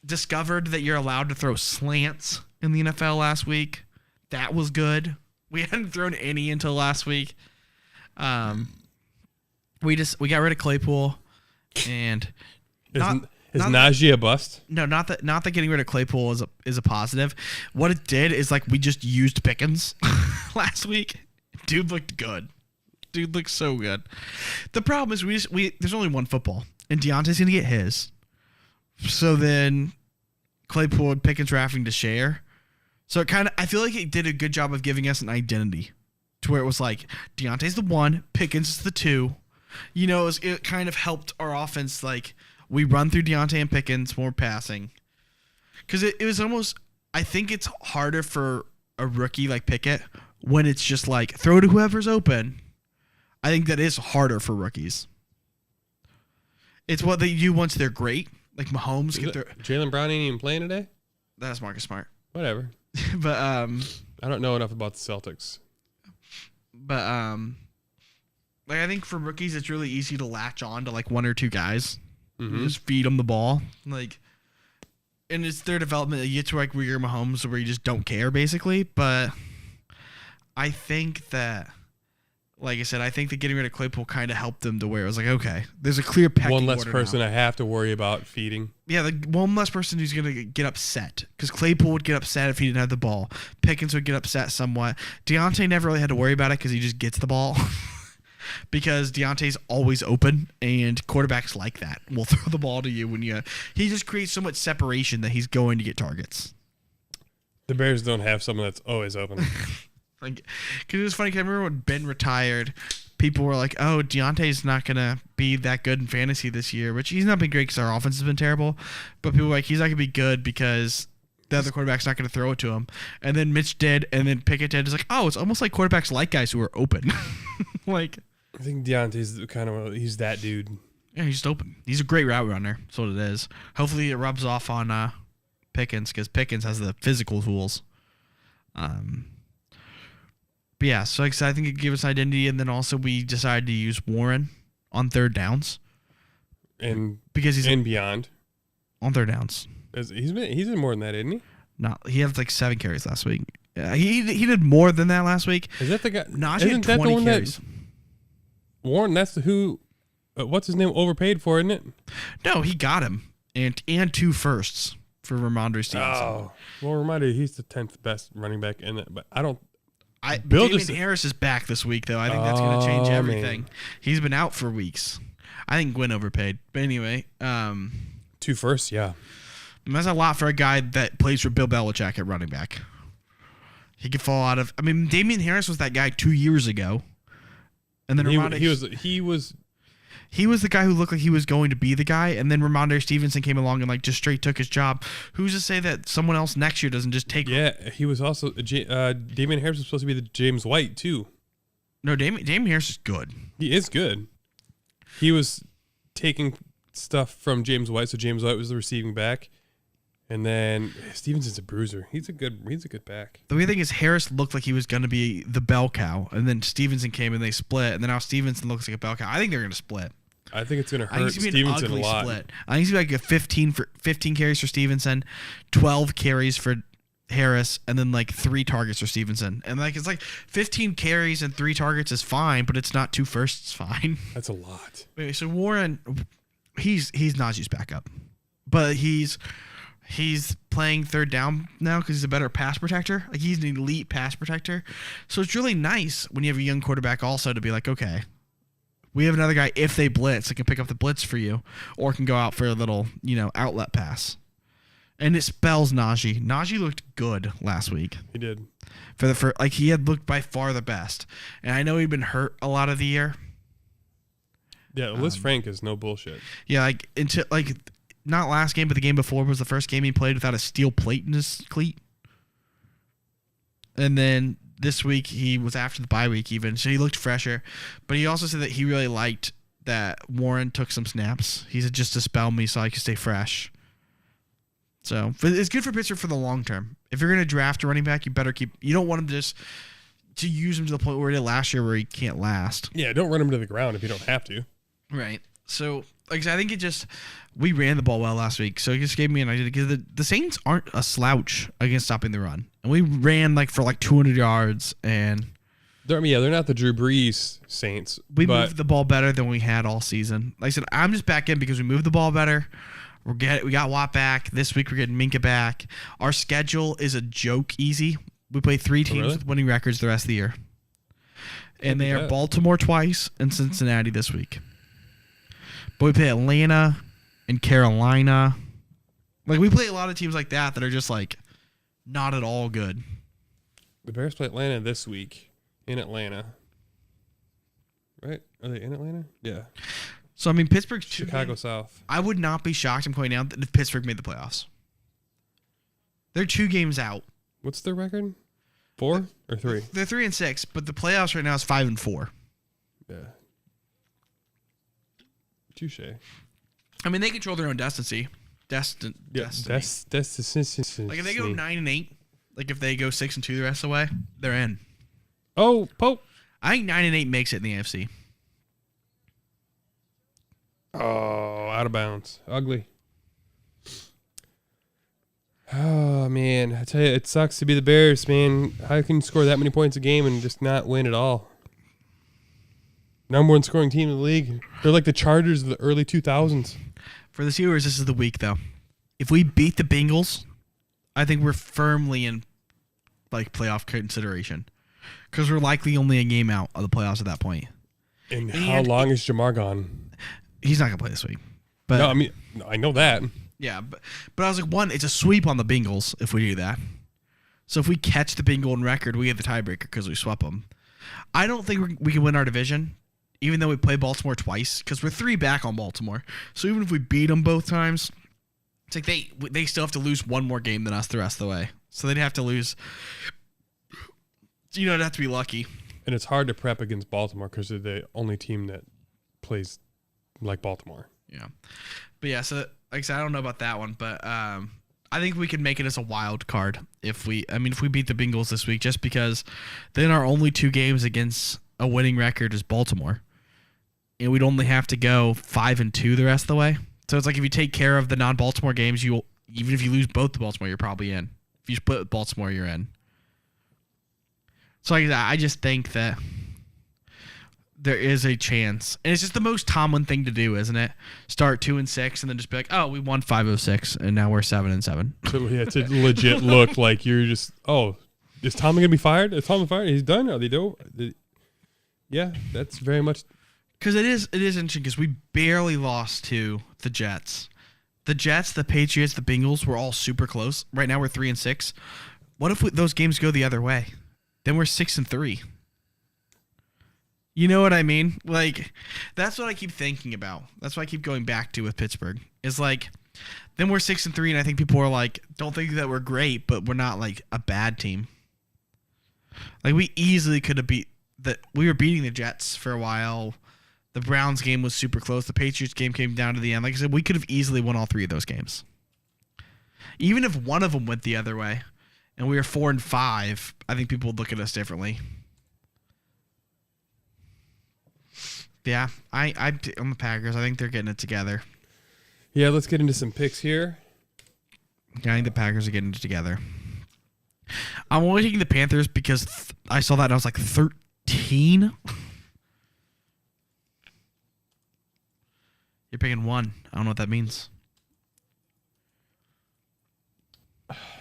discovered that you're allowed to throw slants in the NFL last week. That was good. We hadn't thrown any until last week. We got rid of Claypool, and Is Najee a bust? No, not that getting rid of Claypool is a positive. What it did is like we just used Pickens last week. Dude looked good. Dude looked so good. The problem is there's only one football, and Deontay's gonna get his. So then Claypool and Pickens were having to share. So I feel like it did a good job of giving us an identity, to where it was like Deontay's the 1, Pickens is the 2. You know, it kind of helped our offense. Like we run through Deontay and Pickens when we're passing, because it was almost. I think it's harder for a rookie like Pickett when it's just like throw to whoever's open. I think that is harder for rookies. It's what they do once they're great. Like Mahomes get their. Jalen Brown ain't even playing today? That's Marcus Smart. Whatever. But I don't know enough about the Celtics. But like I think for rookies it's really easy to latch on to like 1 or 2 guys. Mm-hmm. You just feed them the ball. Like, and it's their development that you get to like where you're Mahomes, where you just don't care basically. But I think that, like I said, I think that getting rid of Claypool kind of helped them to where it was like, okay, there's a clear pecking One less order person now. I have to worry about feeding. Yeah, like one less person who's going to get upset, because Claypool would get upset if he didn't have the ball. Pickens would get upset somewhat. Deontay never really had to worry about it because he just gets the ball. Because Deontay's always open, and quarterbacks like that will throw the ball to you when he just creates so much separation that he's going to get targets. The Bears don't have someone that's always open. Like, because it was funny, because I remember when Ben retired, people were like, oh, Deontay's not going to be that good in fantasy this year, which he's not been great because our offense has been terrible. But people were like, he's not going to be good because the other quarterback's not going to throw it to him. And then Mitch did, and then Pickett did. It's like, oh, it's almost like quarterbacks like guys who are open. Like, I think Deontay's he's that dude. yeah, he's just open. He's a great route runner. That's what it is. Hopefully it rubs off on Pickens, because Pickens has the physical tools. But yeah, so like I said, I think it gave us identity, and then also we decided to use Warren on third downs. And because he's beyond. On third downs. He's in more than that, isn't he? No, he had like 7 carries last week. He did more than that last week. Is that the guy? Najee Isn't had that 20 the one carries. that Warren? That's who. What's his name? Overpaid for, isn't it? No, he got him and 2 firsts for Ramondre Stevenson. Oh, well, reminder, he's the 10th best running back in it, but I don't. Damien Harris is back this week, though. I think that's going to change everything. Man. He's been out for weeks. I think Gwynn overpaid. But anyway. 2 firsts, yeah. That's a lot for a guy that plays for Bill Belichick at running back. He could fall out of... I mean, Damien Harris was that guy 2 years ago. And then he was the guy who looked like he was going to be the guy, and then Ramondre Stevenson came along and like just straight took his job. Who's to say that someone else next year doesn't just take? Yeah, he was also Damian Harris was supposed to be the James White too. No, Damian Harris is good. He is good. He was taking stuff from James White, so James White was the receiving back, and then Stevenson's a bruiser. He's a good back. The weird thing is Harris looked like he was going to be the bell cow, and then Stevenson came and they split, and then now Stevenson looks like a bell cow. I think they're going to split. I think it's going to I think hurt it's gonna be an Stevenson a ugly lot. split. I think it's going to be like a 15 carries for Stevenson, 12 carries for Harris, and then like 3 targets for Stevenson. And like it's like 15 carries and 3 targets is fine, but it's not 2 firsts fine. That's a lot. Anyway, so Warren, he's Najee's backup, but he's playing third down now because he's a better pass protector. Like he's an elite pass protector. So it's really nice when you have a young quarterback also to be like, okay, we have another guy, if they blitz, that can pick up the blitz for you or can go out for a little, outlet pass. And it spells Najee. Najee looked good last week. He did. He had looked by far the best. And I know he'd been hurt a lot of the year. Yeah, Liz Frank is no bullshit. Yeah, not last game, but the game before was the first game he played without a steel plate in his cleat. And then this week he was after the bye week even, so he looked fresher. But he also said that he really liked that Warren took some snaps. He said just to spell me so I could stay fresh. So it's good for Pittsburgh for the long term. If you're going to draft a running back, you better keep. You don't want him to use him to the point where he did last year where he can't last. Yeah, don't run him to the ground if you don't have to. Right. So, like I said, I think we ran the ball well last week. So it just gave me an idea because the Saints aren't a slouch against stopping the run. And we ran for 200 yards and They're not the Drew Brees Saints. we moved the ball better than we had all season. Like I said, I'm just back in because we moved the ball better. We got Watt back. This week we're getting Minka back. Our schedule is a joke easy. We play 3 teams with winning records the rest of the year. And they are Baltimore twice and Cincinnati this week. But we play Atlanta and Carolina. We play a lot of teams like that are just not at all good. The Bears play Atlanta this week in Atlanta. Right? Are they in Atlanta? Yeah. So, Pittsburgh's Chicago South. I would not be shocked, I'm pointing out, that if Pittsburgh made the playoffs. They're 2 games out. What's their record? 4 or 3? They're 3-6, but the playoffs right now is 5-4. Yeah. Touche. They control their own destiny. Destiny. That's if they go 9-8, if they go 6-2 the rest of the way, they're in. Oh, Pope. I think 9-8 makes it in the AFC. Oh, out of bounds. Ugly. Oh, man. I tell you, it sucks to be the Bears, man. How can you score that many points a game and just not win at all? Number 1 scoring team in the league. They're like the Chargers of the early 2000s. For the Steelers, this is the week, though. If we beat the Bengals, I think we're firmly in playoff consideration. Because we're likely only a game out of the playoffs at that point. And how long is Jamar gone? He's not going to play this week. But No, I know that. Yeah, but I was one, it's a sweep on the Bengals if we do that. So if we catch the Bengal record, we get the tiebreaker because we swept them. I don't think we can win our division, even though we play Baltimore twice, because we're 3 back on Baltimore. So even if we beat them both times, it's they still have to lose one more game than us the rest of the way. So they'd have to lose. It'd have to be lucky. And it's hard to prep against Baltimore because they're the only team that plays like Baltimore. Yeah. But yeah, so like I said, I don't know about that one, but I think we can make it as a wild card if we beat the Bengals this week, just because then our only 2 games against a winning record is Baltimore. And we'd only have to go 5-2 the rest of the way. So it's if you take care of the non-Baltimore games, even if you lose both the Baltimore, you're probably in. If you split Baltimore, you're in. So I just think that there is a chance. And it's just the most Tomlin thing to do, isn't it? Start 2-6 and then just be like, oh, we won 5 of 6 and now we're 7-7. To legit look like you're just, is Tomlin going to be fired? Is Tomlin fired? He's done? Are they doing? Yeah, that's very much. Because it is interesting because we barely lost to the Jets. The Jets, the Patriots, the Bengals were all super close. Right now we're 3-6. What if those games go the other way? Then we're 6-3. You know what I mean? That's what I keep thinking about. That's what I keep going back to with Pittsburgh. Is then we're 6-3, and I think people are don't think that we're great, but we're not a bad team. We easily could have beat that. We were beating the Jets for a while. The Browns game was super close. The Patriots game came down to the end. Like I said, we could have easily won all 3 of those games. Even if one of them went the other way, and we were 4-5, I think people would look at us differently. Yeah, I'm the Packers. I think they're getting it together. Yeah, let's get into some picks here. Yeah, I think the Packers are getting it together. I'm only taking the Panthers because I saw that and I was 13? You're picking 1. I don't know what that means.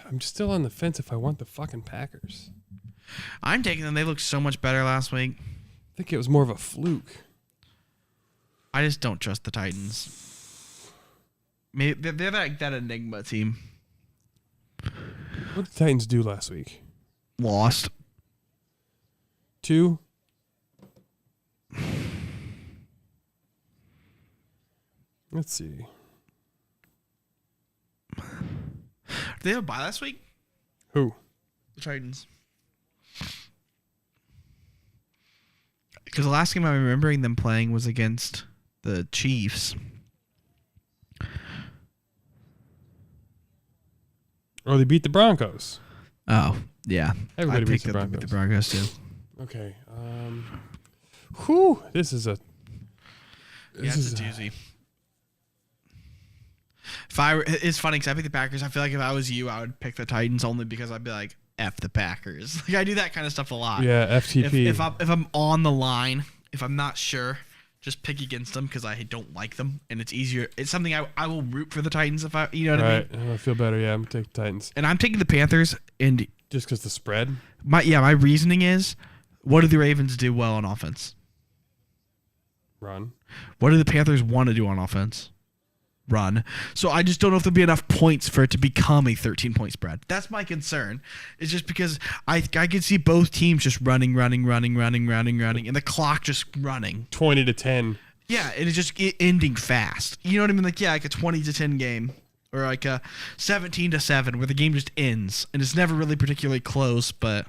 I'm still on the fence if I want the fucking Packers. I'm taking them. They looked so much better last week. I think it was more of a fluke. I just don't trust the Titans. Maybe they're that enigma team. What did the Titans do last week? Lost. 2. Let's see. Did they have a bye last week? Who? The Titans. Because the last game I'm remembering them playing was against the Chiefs. Oh, they beat the Broncos. Oh, yeah. Everybody I beats picked the them to Broncos. beat the Broncos too. Okay. This is a. Yeah, it's a doozy. It's funny because I picked the Packers. I feel like if I was you, I would pick the Titans only because I'd be like, F the Packers. Like I do that kind of stuff a lot. Yeah, FTP. If I'm on the line, if I'm not sure, just pick against them because I don't like them, and it's easier. It's something I will root for the Titans if I, you know what I mean. I feel better. Yeah, I'm gonna take the Titans. And I'm taking the Panthers, and Just because the spread. my reasoning is, what do the Ravens do well on offense? Run. What do the Panthers want to do on offense? Run. So I just don't know if there'll be enough points for it to become a 13-point spread. That's my concern. It's just because I could see both teams just running, and the clock just running. 20-10. Yeah, and it's just ending fast. You know what I mean? Like, yeah, like a 20-10 game. Or like a 17-7 where the game just ends. And it's never really particularly close, but...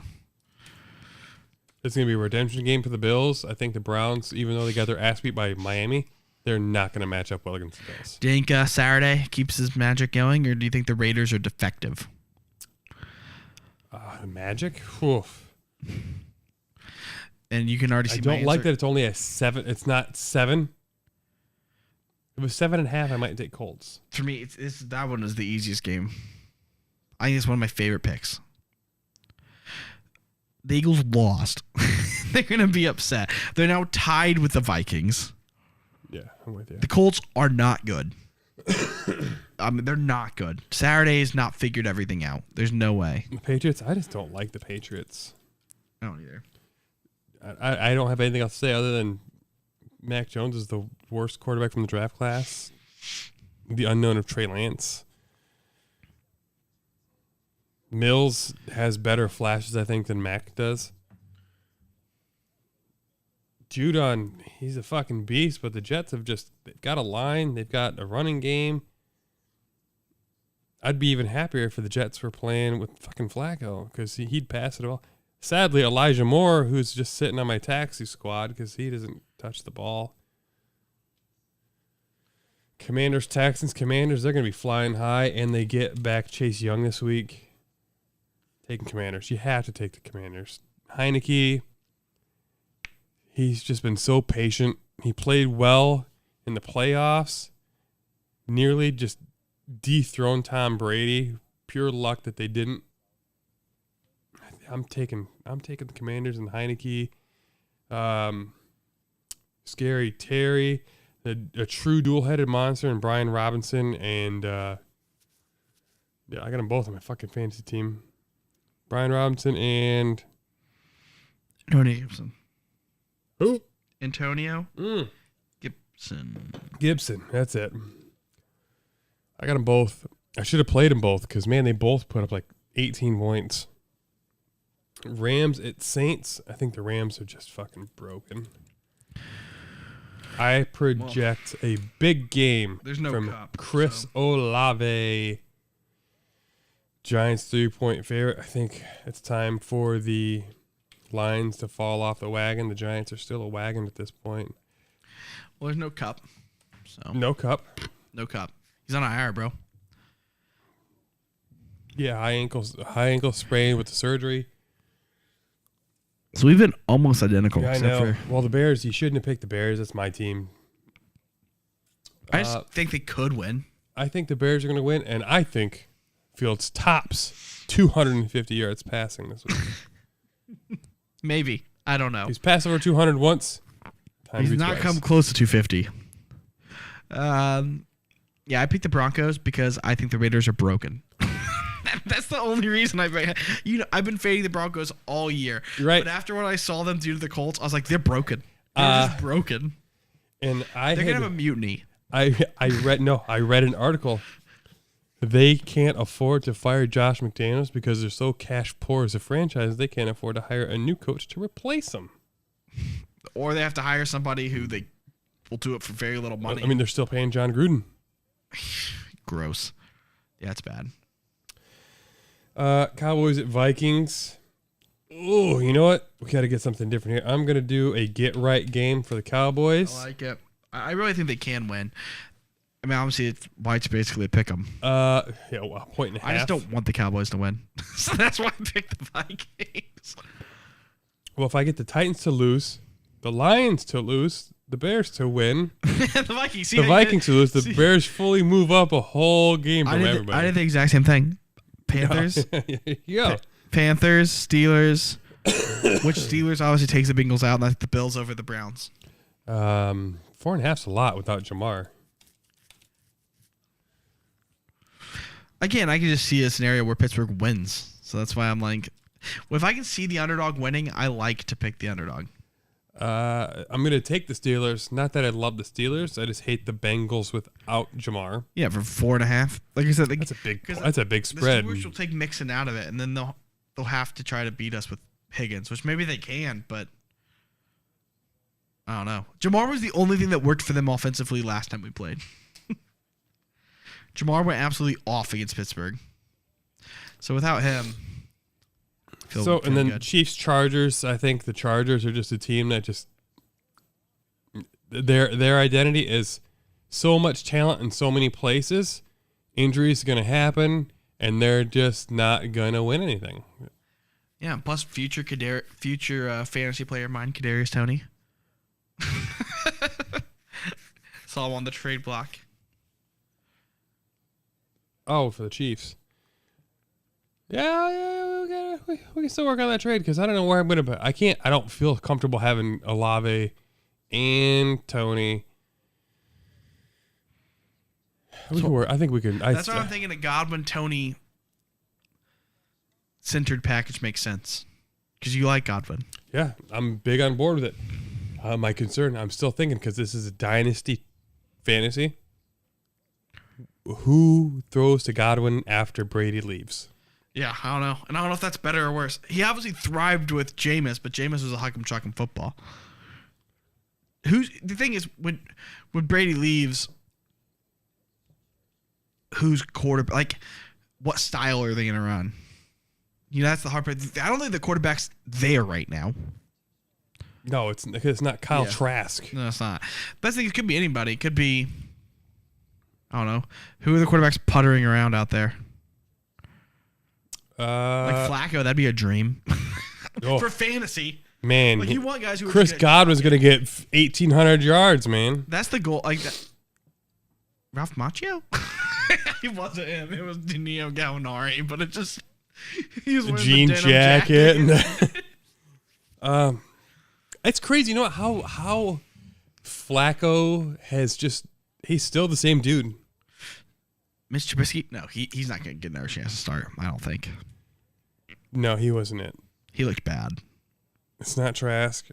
It's going to be a redemption game for the Bills. I think the Browns, even though they got their ass beat by Miami, they're not going to match up well against the Bills. Do you think Saturday keeps his magic going, or do you think the Raiders are defective? Magic? Oof. And you can already see I don't like that it's only a 7. It's not 7. If it was 7.5, I might take Colts. For me, it's that one is the easiest game. I think it's one of my favorite picks. The Eagles lost. They're going to be upset. They're now tied with the Vikings. Yeah, I'm with you. The Colts are not good. They're not good. Saturday's not figured everything out. There's no way. The Patriots, I just don't like the Patriots. I don't either. I don't have anything else to say other than Mac Jones is the worst quarterback from the draft class. The unknown of Trey Lance. Mills has better flashes, I think, than Mac does. Judon, he's a fucking beast, but the Jets they've got a line, they've got a running game. I'd be even happier if the Jets were playing with fucking Flacco because he'd pass it all. Sadly, Elijah Moore, who's just sitting on my taxi squad because he doesn't touch the ball. Commanders, Texans, Commanders, they're going to be flying high, and they get back Chase Young this week. Taking Commanders. You have to take the Commanders. Heineke, he's just been so patient. He played well in the playoffs. Nearly just dethroned Tom Brady. Pure luck that they didn't. I'm taking the Commanders and Heineke. Scary Terry, a true dual-headed monster, and Brian Robinson, and I got them both on my fucking fantasy team. Brian Robinson and Antonio Gibson. who? Antonio Gibson. Gibson. That's it. I got them both. I should have played them both because, man, they both put up like 18 points. Rams at Saints. I think the Rams are just fucking broken. I project a big game There's no from cup, Chris so. Olave. Giants 3-point favorite. I think it's time for the lines to fall off the wagon. The Giants are still a wagon at this point. Well, there's no cup. So No cup. no cup. He's on IR, bro. Yeah, high ankle sprain with the surgery. So we've been almost identical. Yeah, I know. Well, the Bears, you shouldn't have picked the Bears. That's my team. I just think they could win. I think the Bears are going to win, and I think Fields tops 250 yards passing this week. Maybe. I don't know. He's passed over 200 once. He's not come close to 250. Yeah, I picked the Broncos because I think the Raiders are broken. That's the only reason I've been fading the Broncos all year. Right. But after what I saw them do to the Colts, I was like, they're broken. They're just broken. And They're gonna have a mutiny. I read an article. They can't afford to fire Josh McDaniels because they're so cash poor as a franchise. They can't afford to hire a new coach to replace him. Or they have to hire somebody who they will do it for very little money. I mean, they're still paying John Gruden. Gross. Yeah, it's bad. Cowboys at Vikings. Oh, you know what? We got to get something different here. I'm going to do a get-right game for the Cowboys. I like it. I really think they can win. I mean, obviously, White's basically a pick 'em. Yeah, well, a point and a half. I just don't want the Cowboys to win. So that's why I picked the Vikings. Well, if I get the Titans to lose, the Lions to lose, the Bears to win, the Vikings. the Vikings to lose, the Bears fully move up a whole game from everybody. I did the exact same thing. Panthers. Yeah. Panthers, Steelers. Which Steelers obviously takes the Bengals out, and that's the Bills over the Browns. 4.5's a lot without Jamar. Again, I can just see a scenario where Pittsburgh wins. So that's why I'm like, if I can see the underdog winning, I like to pick the underdog. I'm going to take the Steelers. Not that I love the Steelers. I just hate the Bengals without Jamar. Yeah, for 4.5. Like I said, That's a big spread. The Steelers will take Mixon out of it, and then they'll have to try to beat us with Higgins, which maybe they can, but I don't know. Jamar was the only thing that worked for them offensively last time we played. Jamar went absolutely off against Pittsburgh. So without him, and then Chiefs Chargers. I think the Chargers are just a team that just their identity is so much talent in so many places. Injuries are going to happen, and they're just not going to win anything. Yeah, plus future fantasy player of mine, Kadarius Toney. Saw him on the trade block. Oh, for the Chiefs. Yeah, we can still work on that trade because I don't know where I'm going to put. I don't feel comfortable having Olave and Tony. I think we can. That's why I'm thinking a Godwin Tony centered package makes sense because you like Godwin. Yeah, I'm big on board with it. My concern, I'm still thinking because this is a dynasty fantasy. Who throws to Godwin after Brady leaves? Yeah, I don't know. And I don't know if that's better or worse. He obviously thrived with Jameis, but Jameis was a huck 'em chuck 'em football. The thing is, when Brady leaves, who's quarterback? Like, what style are they going to run? That's the hard part. I don't think the quarterback's there right now. No, it's not Kyle Trask. No, it's not. Best thing, it could be anybody. It could be, I don't know. Who are the quarterbacks puttering around out there? Like Flacco, that'd be a dream. For fantasy. Man, like you want guys who Chris Godwin's going to get 1,800 yards, man. That's the goal. Like that. Ralph Macchio? It wasn't him. It was Danilo Gallinari, but it just he was wearing jean the jacket. And it's crazy, you know how Flacco has he's still the same dude. Mitch Trubisky? No, he's not going to get another chance to start. I don't think. No, he wasn't it. He looked bad. It's not Trask.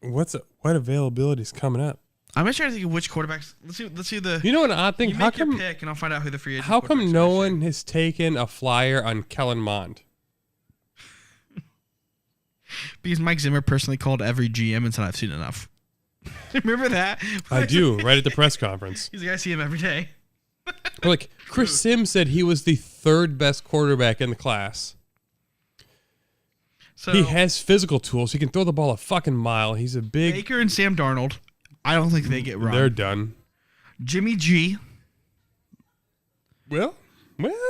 What availability is coming up? I'm just trying to think of which quarterbacks. Let's see the. You know an odd thing? You make your pick, and I'll find out who the free agent. How come no one has taken a flyer on Kellen Mond? Because Mike Zimmer personally called every GM and said, "I've seen enough." Remember that? I do. Right at the press conference. He's like, I see him every day. Like Chris Sims said, he was the third best quarterback in the class. So he has physical tools. He can throw the ball a fucking mile. He's a big Baker and Sam Darnold. I don't think they get run. They're done. Jimmy G. Well,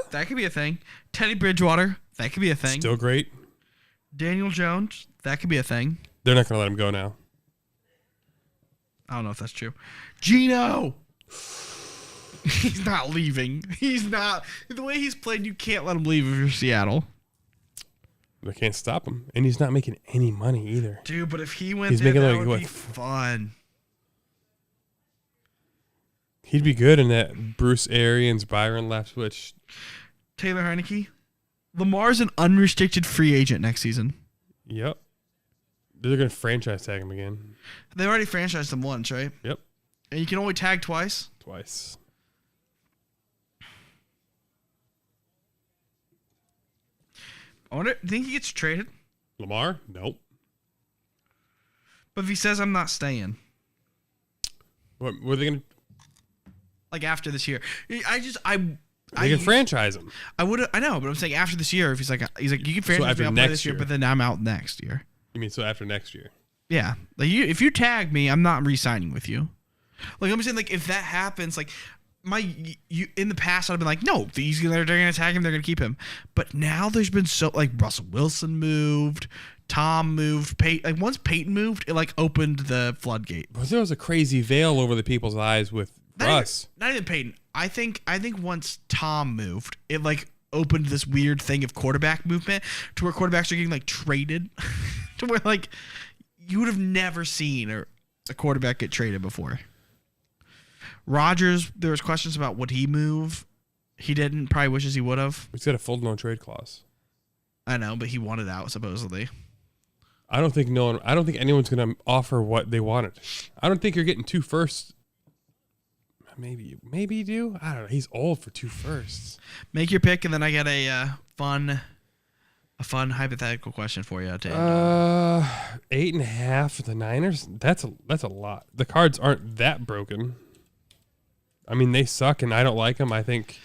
that could be a thing. Teddy Bridgewater. That could be a thing. Still great. Daniel Jones. That could be a thing. They're not going to let him go now. I don't know if that's true. Gino. He's not leaving. He's not. The way he's played, you can't let him leave if you're Seattle. They can't stop him. And he's not making any money either. Dude, but if he went there, that would be fun. He'd be good in that Bruce Arians, Byron Leftwich. Taylor Heineke. Lamar's an unrestricted free agent next season. Yep. They're going to franchise tag him again. They already franchised him once, right? Yep. And you can only tag twice? Twice. I wonder, do you think he gets traded? Lamar? Nope. But if he says, I'm not staying. What were they going to... Like after this year. They can franchise him. I know, but I'm saying after this year, if he's like, you can franchise me out this year, but then I'm out next year. You mean so after next year? Yeah. Like if you tag me, I'm not re-signing with you. Like I'm saying, like if that happens, like you in the past I'd have been like, no, they're gonna attack him, they're gonna keep him. But now there's been so like Russell Wilson moved, Tom moved, like once Peyton moved, it like opened the floodgate. But there was a crazy veil over the people's eyes with Russ. Not even Peyton. I think once Tom moved, it like opened this weird thing of quarterback movement to where quarterbacks are getting like traded to where like you would have never seen a quarterback get traded before. Rodgers, there was questions about would he move. He didn't. Probably wishes he would have. He's got a full no trade clause. I know, but he wanted out supposedly. I don't think anyone's going to offer what they wanted. I don't think you're getting 2 firsts. Maybe you do. I don't know. He's old for 2 firsts. Make your pick, and then I got a fun hypothetical question for you. 8.5 for the Niners. That's a lot. The Cards aren't that broken. I mean, they suck, and I don't like them. I think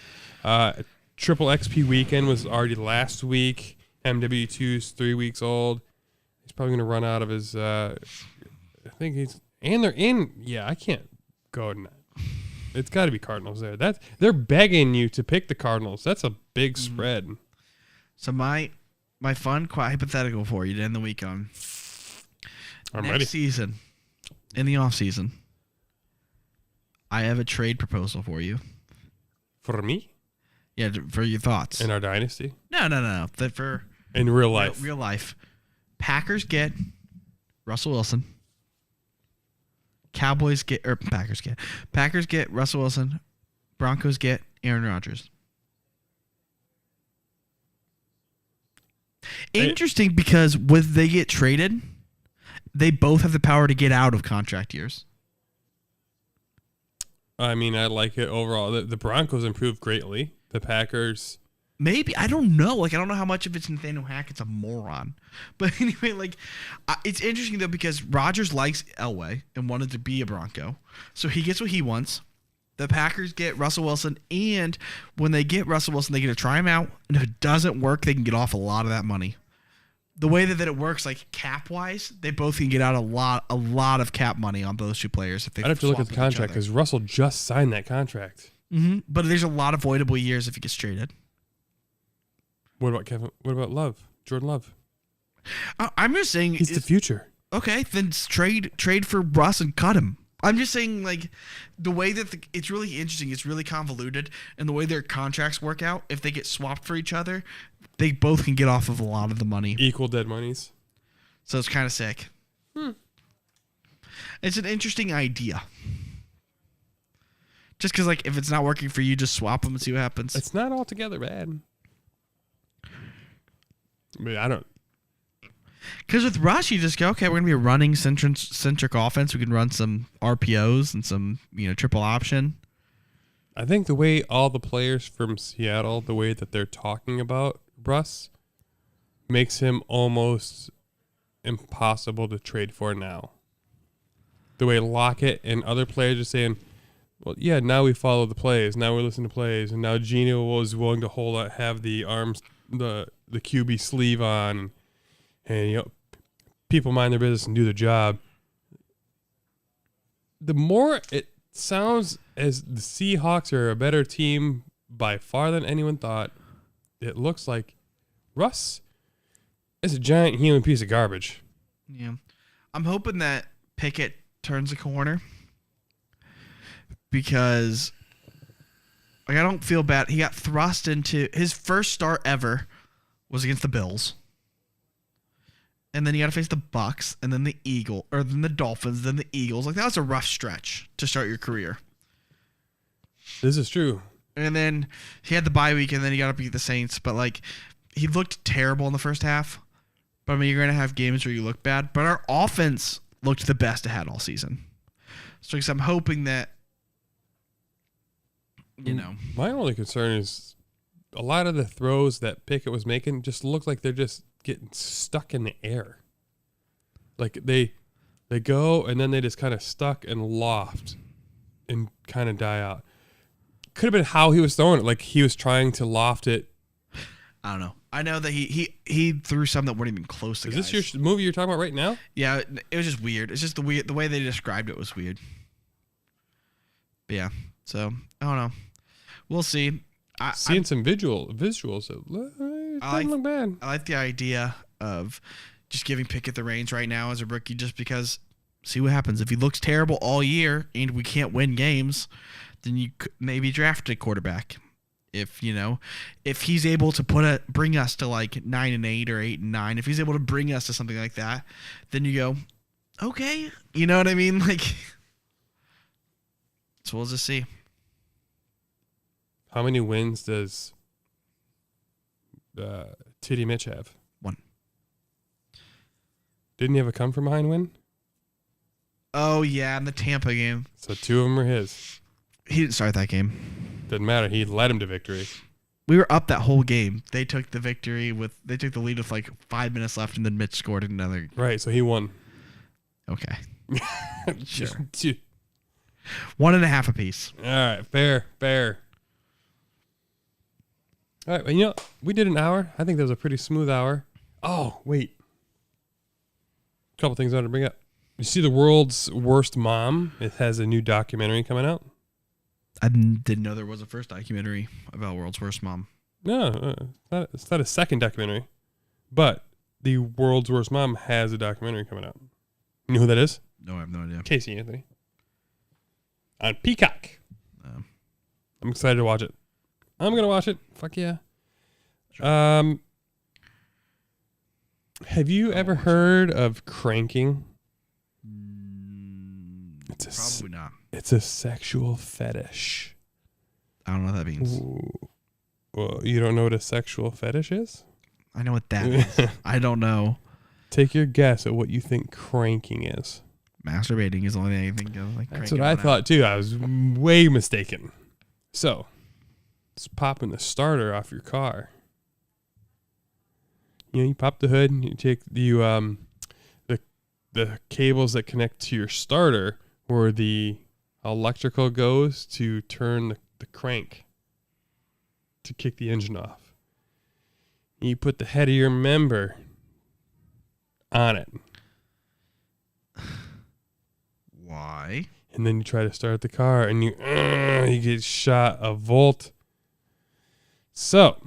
Triple XP weekend was already last week. MW2's 3 weeks old. He's probably going to run out of his. I think he's, and they're in. Yeah, I can't go. It's got to be Cardinals there. They're begging you to pick the Cardinals. That's a big spread. So my fun hypothetical for you to end the week on. I'm Next ready. Season, in the off season, I have a trade proposal for you. For me? Yeah, for your thoughts. In our dynasty? No. That for in real life. Real life. Packers get Russell Wilson. Packers get Russell Wilson. Broncos get Aaron Rodgers. Interesting because when they get traded, they both have the power to get out of contract years. I mean, I like it overall. The Broncos improved greatly. The Packers... Maybe. I don't know. Like, I don't know how much of it's Nathaniel Hackett's a moron. But anyway, like, it's interesting, though, because Rodgers likes Elway and wanted to be a Bronco. So he gets what he wants. The Packers get Russell Wilson, and when they get Russell Wilson, they get to try him out. And if it doesn't work, they can get off a lot of that money. The way that it works, like, cap-wise, they both can get out a lot of cap money on those two players. If they I'd have to look at the contract, because Russell just signed that contract. Mm-hmm. But there's a lot of voidable years if he gets traded. What about Kevin? What about Love? Jordan Love? I'm just saying he's the future. Okay, then trade for Russ and cut him. I'm just saying, like, the way that it's really interesting. It's really convoluted, and the way their contracts work out. If they get swapped for each other, they both can get off of a lot of the money. Equal dead monies. So it's kind of sick. It's an interesting idea. Just because, like, if it's not working for you, just swap them and see what happens. It's not altogether bad. I mean, I don't. Because with Rush, you just go, okay, we're going to be a running centric offense. We can run some RPOs and some, triple option. I think the way all the players from Seattle, the way that they're talking about Russ, makes him almost impossible to trade for now. The way Lockett and other players are saying, well, yeah, now we follow the plays. Now we listen to plays. And now Geno was willing to have the arms, the QB sleeve on, and people mind their business and do their job. The more it sounds as the Seahawks are a better team by far than anyone thought, it looks like Russ is a giant human piece of garbage. Yeah. I'm hoping that Pickett turns a corner because I don't feel bad. He got thrust into his first start ever was against the Bills. And then you got to face the Bucks and then then the Dolphins, then the Eagles. Like, that was a rough stretch to start your career. This is true. And then he had the bye week, and then he got to beat the Saints. But, like, he looked terrible in the first half. But, I mean, you're going to have games where you look bad. But our offense looked the best it had all season. So I'm hoping that, My only concern is a lot of the throws that Pickett was making just look like they're just getting stuck in the air. Like they go and then they just kind of stuck and loft and kind of die out. Could have been how he was throwing it. Like he was trying to loft it. I don't know. I know that he threw some that weren't even close to Is guys. this your movie you're talking about right now? Yeah, it was just weird. It's just the way they described it was weird. But yeah, so I don't know. We'll see. Seeing some visuals. It doesn't look bad. I like the idea of just giving Pickett the reins right now as a rookie, just because. See what happens if he looks terrible all year and we can't win games. Then you could maybe draft a quarterback. If he's able to bring us to like 9-8 or 8-9, if he's able to bring us to something like that, then you go, okay, you know what I mean? Like, so we'll just see. How many wins does Titty Mitch have? 1. Didn't he have a come from behind win? Oh yeah, in the Tampa game. So 2 of them are his. He didn't start that game. Doesn't matter. He led him to victory. We were up that whole game. They took the lead with like 5 minutes left, and then Mitch scored another. Right, so he won. Okay. Sure. 1.5 apiece. All right, fair. All right, well, we did an hour. I think that was a pretty smooth hour. Oh, wait. A couple things I wanted to bring up. You see The World's Worst Mom? It has a new documentary coming out. I didn't know there was a first documentary about World's Worst Mom. No, it's not a second documentary. But The World's Worst Mom has a documentary coming out. You know who that is? No, I have no idea. Casey Anthony. On Peacock. I'm excited to watch it. I'm going to watch it. Fuck yeah. Sure. Have you ever heard of cranking? Probably not. It's a sexual fetish. I don't know what that means. Ooh. Well, you don't know what a sexual fetish is? I know what that is. I don't know. Take your guess at what you think cranking is. Masturbating is the only thing I think of. Like, that's what I thought too. I was way mistaken. So, it's popping the starter off your car. You pop the hood and you take the cables that connect to your starter, where the electrical goes to turn the crank to kick the engine off. You put the head of your member on it. Why? And then you try to start the car and you get shot a volt. So,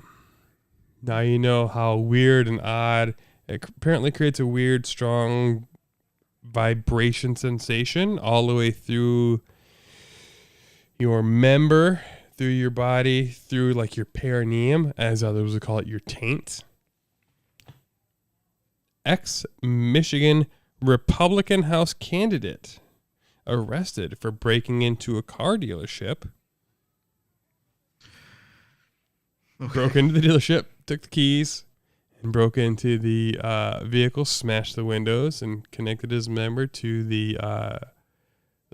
now you know how weird and odd. It apparently creates a weird, strong vibration sensation all the way through your member, through your body, through like your perineum, as others would call it, your taint. Ex-Michigan Republican House candidate arrested for breaking into a car dealership. Okay. Broke into the dealership, took the keys, and broke into the vehicle, smashed the windows, and connected his member to the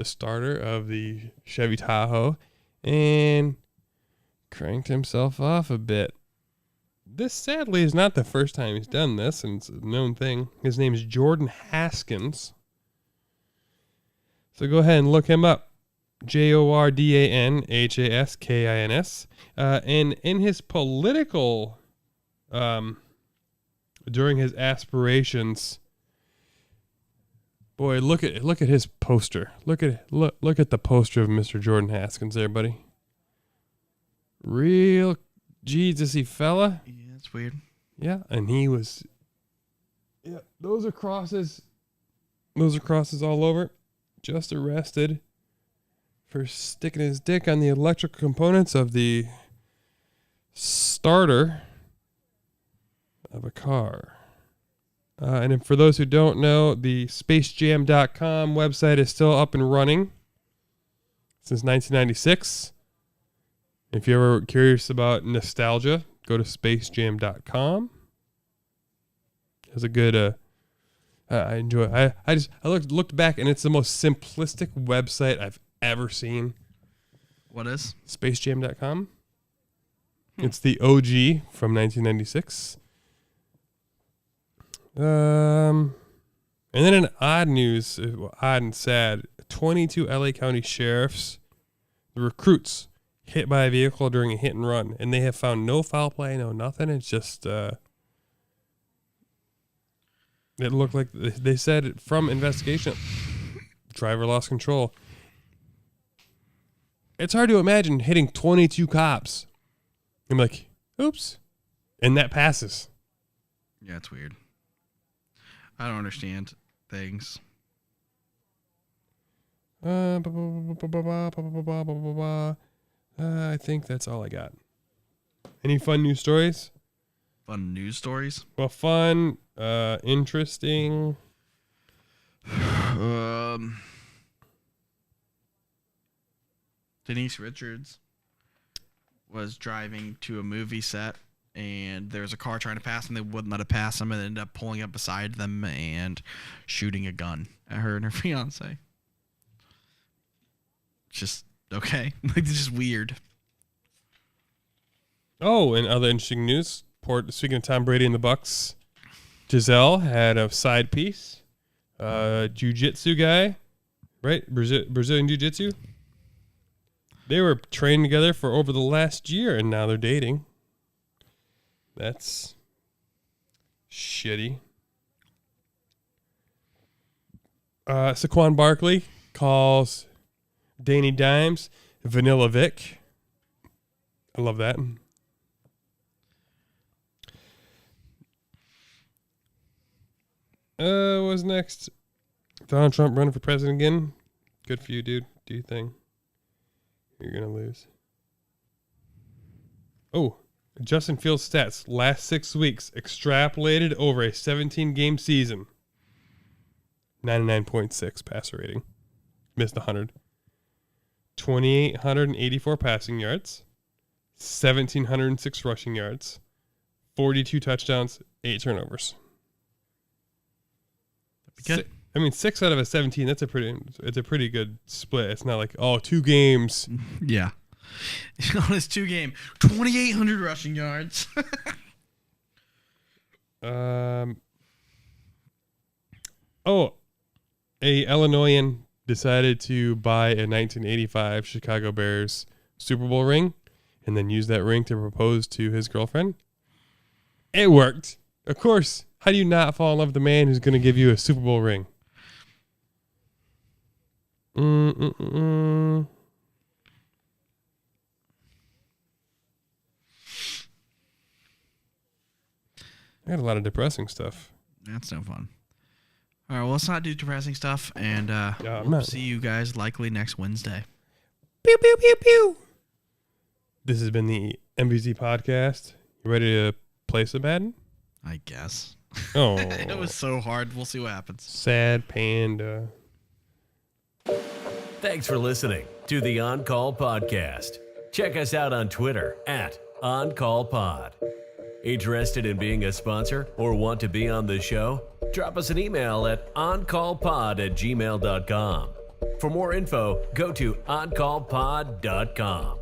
starter of the Chevy Tahoe, and cranked himself off a bit. This, sadly, is not the first time he's done this, and it's a known thing. His name is Jordan Haskins. So go ahead and look him up. JordanHaskins. And in his political, during his aspirations, boy, look at his poster. Look at the poster of Mr. Jordan Haskins there, buddy. Real Jesus-y fella. Yeah, it's weird. Yeah, and he was. Yeah, those are crosses. Those are crosses all over. Just arrested for sticking his dick on the electrical components of the starter of a car. And for those who don't know, the spacejam.com website is still up and running since 1996. If you're ever curious about nostalgia, go to spacejam.com. It's a good I enjoy it. I looked back, and it's the most simplistic website I've ever seen. What is? Spacejam.com. It's the OG from 1996. And then in odd news, odd and sad, 22 LA County sheriffs, the recruits, hit by a vehicle during a hit and run, and they have found no foul play, no nothing. It's just it looked like they said from investigation, driver lost control. it's hard to imagine hitting 22 cops. I'm like, oops. And that passes. Yeah, it's weird. I don't understand things. I think that's all I got. Any fun news stories? Fun news stories? Well, fun, interesting. Denise Richards was driving to a movie set, and there was a car trying to pass them. They wouldn't let it pass them, and ended up pulling up beside them and shooting a gun at her and her fiance. Just okay. Like, it's just weird. Oh, and other interesting news. Speaking of Tom Brady and the Bucks, Giselle had a side piece. Jiu-jitsu guy, right? Brazilian Jiu-jitsu. They were training together for over the last year, and now they're dating. That's shitty. Saquon Barkley calls Danny Dimes Vanilla Vic. I love that. What's next? Donald Trump running for president again. Good for you, dude. Do your thing. You're going to lose. Oh, Justin Fields' stats. Last 6 weeks, extrapolated over a 17-game season. 99.6 passer rating. Missed 100. 2,884 passing yards. 1,706 rushing yards. 42 touchdowns, 8 turnovers. Good. 6 out of a 17. It's a pretty good split. It's not like 2 games. Yeah. On his 2 game, 2,800 rushing yards. A Illinoisan decided to buy a 1985 Chicago Bears Super Bowl ring and then use that ring to propose to his girlfriend. It worked. Of course. How do you not fall in love with the man who's going to give you a Super Bowl ring? I got a lot of depressing stuff. That's no fun. All right, well, let's not do depressing stuff, and I'm we'll not. see you guys likely next Wednesday. Pew, pew, pew, pew. This has been the MVZ podcast. You ready to play some Madden? I guess. Oh. It was so hard. We'll see what happens. Sad panda. Thanks for listening to the On Call Podcast. Check us out on Twitter @OnCallPod. Interested in being a sponsor or want to be on the show? Drop us an email at oncallpod@gmail.com. For more info, go to oncallpod.com.